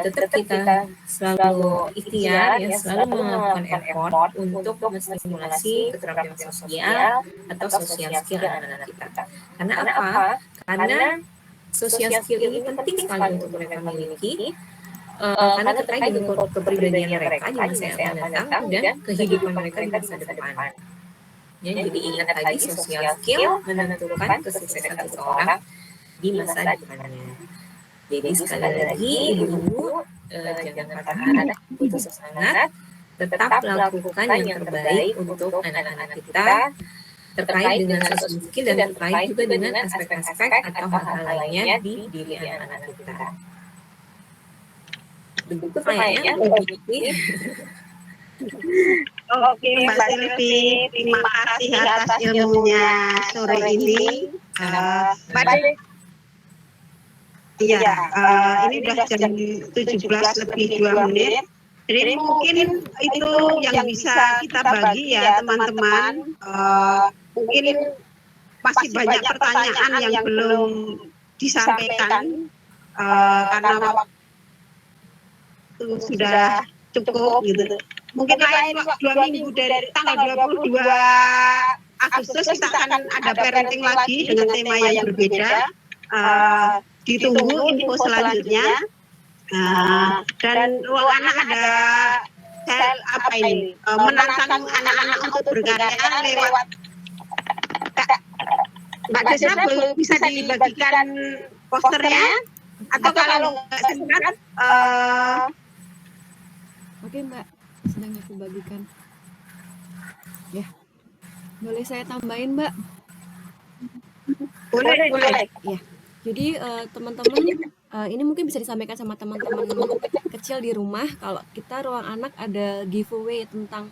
Tetap kita selalu ikhtiar ya, selalu melakukan effort untuk menstimulasi keterampilan sosial atau social skill anak-anak kita. Karena apa? Karena social skill ini penting sekali untuk mereka miliki, karena terkait dengan kepribadian mereka di masa yang akan datang dan kehidupan mereka di masa depan. Ya, jadi ingat tadi social skill menentukan kesuksesan seseorang di masa depannya. Jadi sekali lagi ibu-ibu jangan patah hati, putus semangat, tetap lakukan yang terbaik untuk anak-anak kita terkait dengan social skill dan terkait juga dengan aspek-aspek atau hal-hal lainnya di diri anak-anak kita. Begitu kayaknya Oke Mbak Silvi, terima kasih atas ilmunya sore ini. Iya, ini sudah jam 17:02. Jadi mungkin itu yang bisa kita bagi ya teman-teman. Mungkin masih banyak pertanyaan yang belum disampaikan karena waktu sudah cukup gitu. Mungkin lain 2 minggu dari tanggal 22 Agustus kita akan ada parenting lagi dengan tema yang berbeda. Ditunggu info selanjutnya. Dan ruang anak ada sel apa ini? Menantang anak-anak untuk berkarya lewat Mbak Desra bisa dibagikan posternya atau kalau nggak sempat Oke Mbak, sedang aku bagikan. Ya, boleh saya tambahin Mbak? boleh. Ya, jadi teman-teman ini mungkin bisa disampaikan sama teman-teman kecil di rumah. Kalau kita ruang anak ada giveaway tentang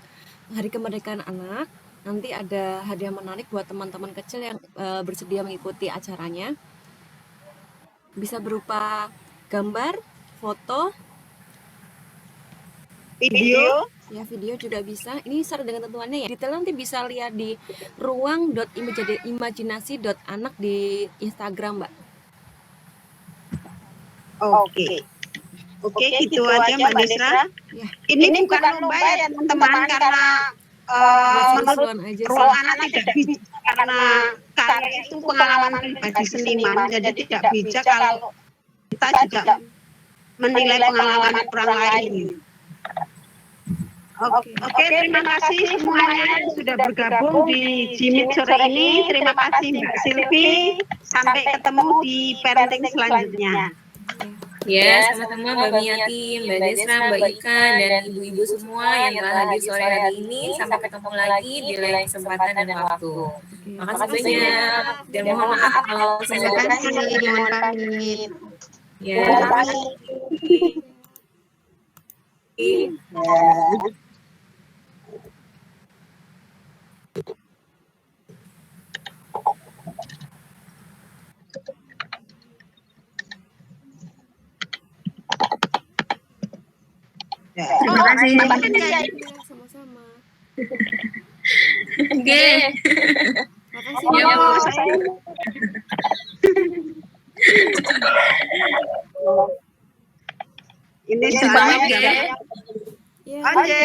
Hari Kemerdekaan Anak. Nanti ada hadiah menarik buat teman-teman kecil yang bersedia mengikuti acaranya. Bisa berupa gambar, foto, Video. ya video juga bisa. Ini syarat dengan tentuannya ya. Detail nanti bisa lihat di ruang.imajinasi.anak di Instagram, Mbak. Oke, gitu aja Mbak Desra. Ya. Ini bukan lomba ya teman-teman karena menurut Seru-seruan aja sih. ruang anak tidak bijak karena karya itu pengalaman pribadi seniman, jadi tidak bijak kalau kita juga menilai pengalaman orang lain. Oke, terima kasih semuanya yang sudah bergabung di Jimit sore ini. Terima kasih Mbak Silvi. Sampai ketemu di parenting selanjutnya. Ya, sama-sama Mbak Miati, Mbak Desra, Mbak Ika, dan ibu-ibu semua yang telah hadir sore hari ini. Sampai ketemu lagi di lain kesempatan dan waktu. Makasih banyak. Dan mohon maaf kalau Terima saya kasih, mohon pamit. ya. Terima kasih. Sama-sama. Oke. Makasih, Ya, Mbak. Bu. Ini selamat ya. Ya. Oke,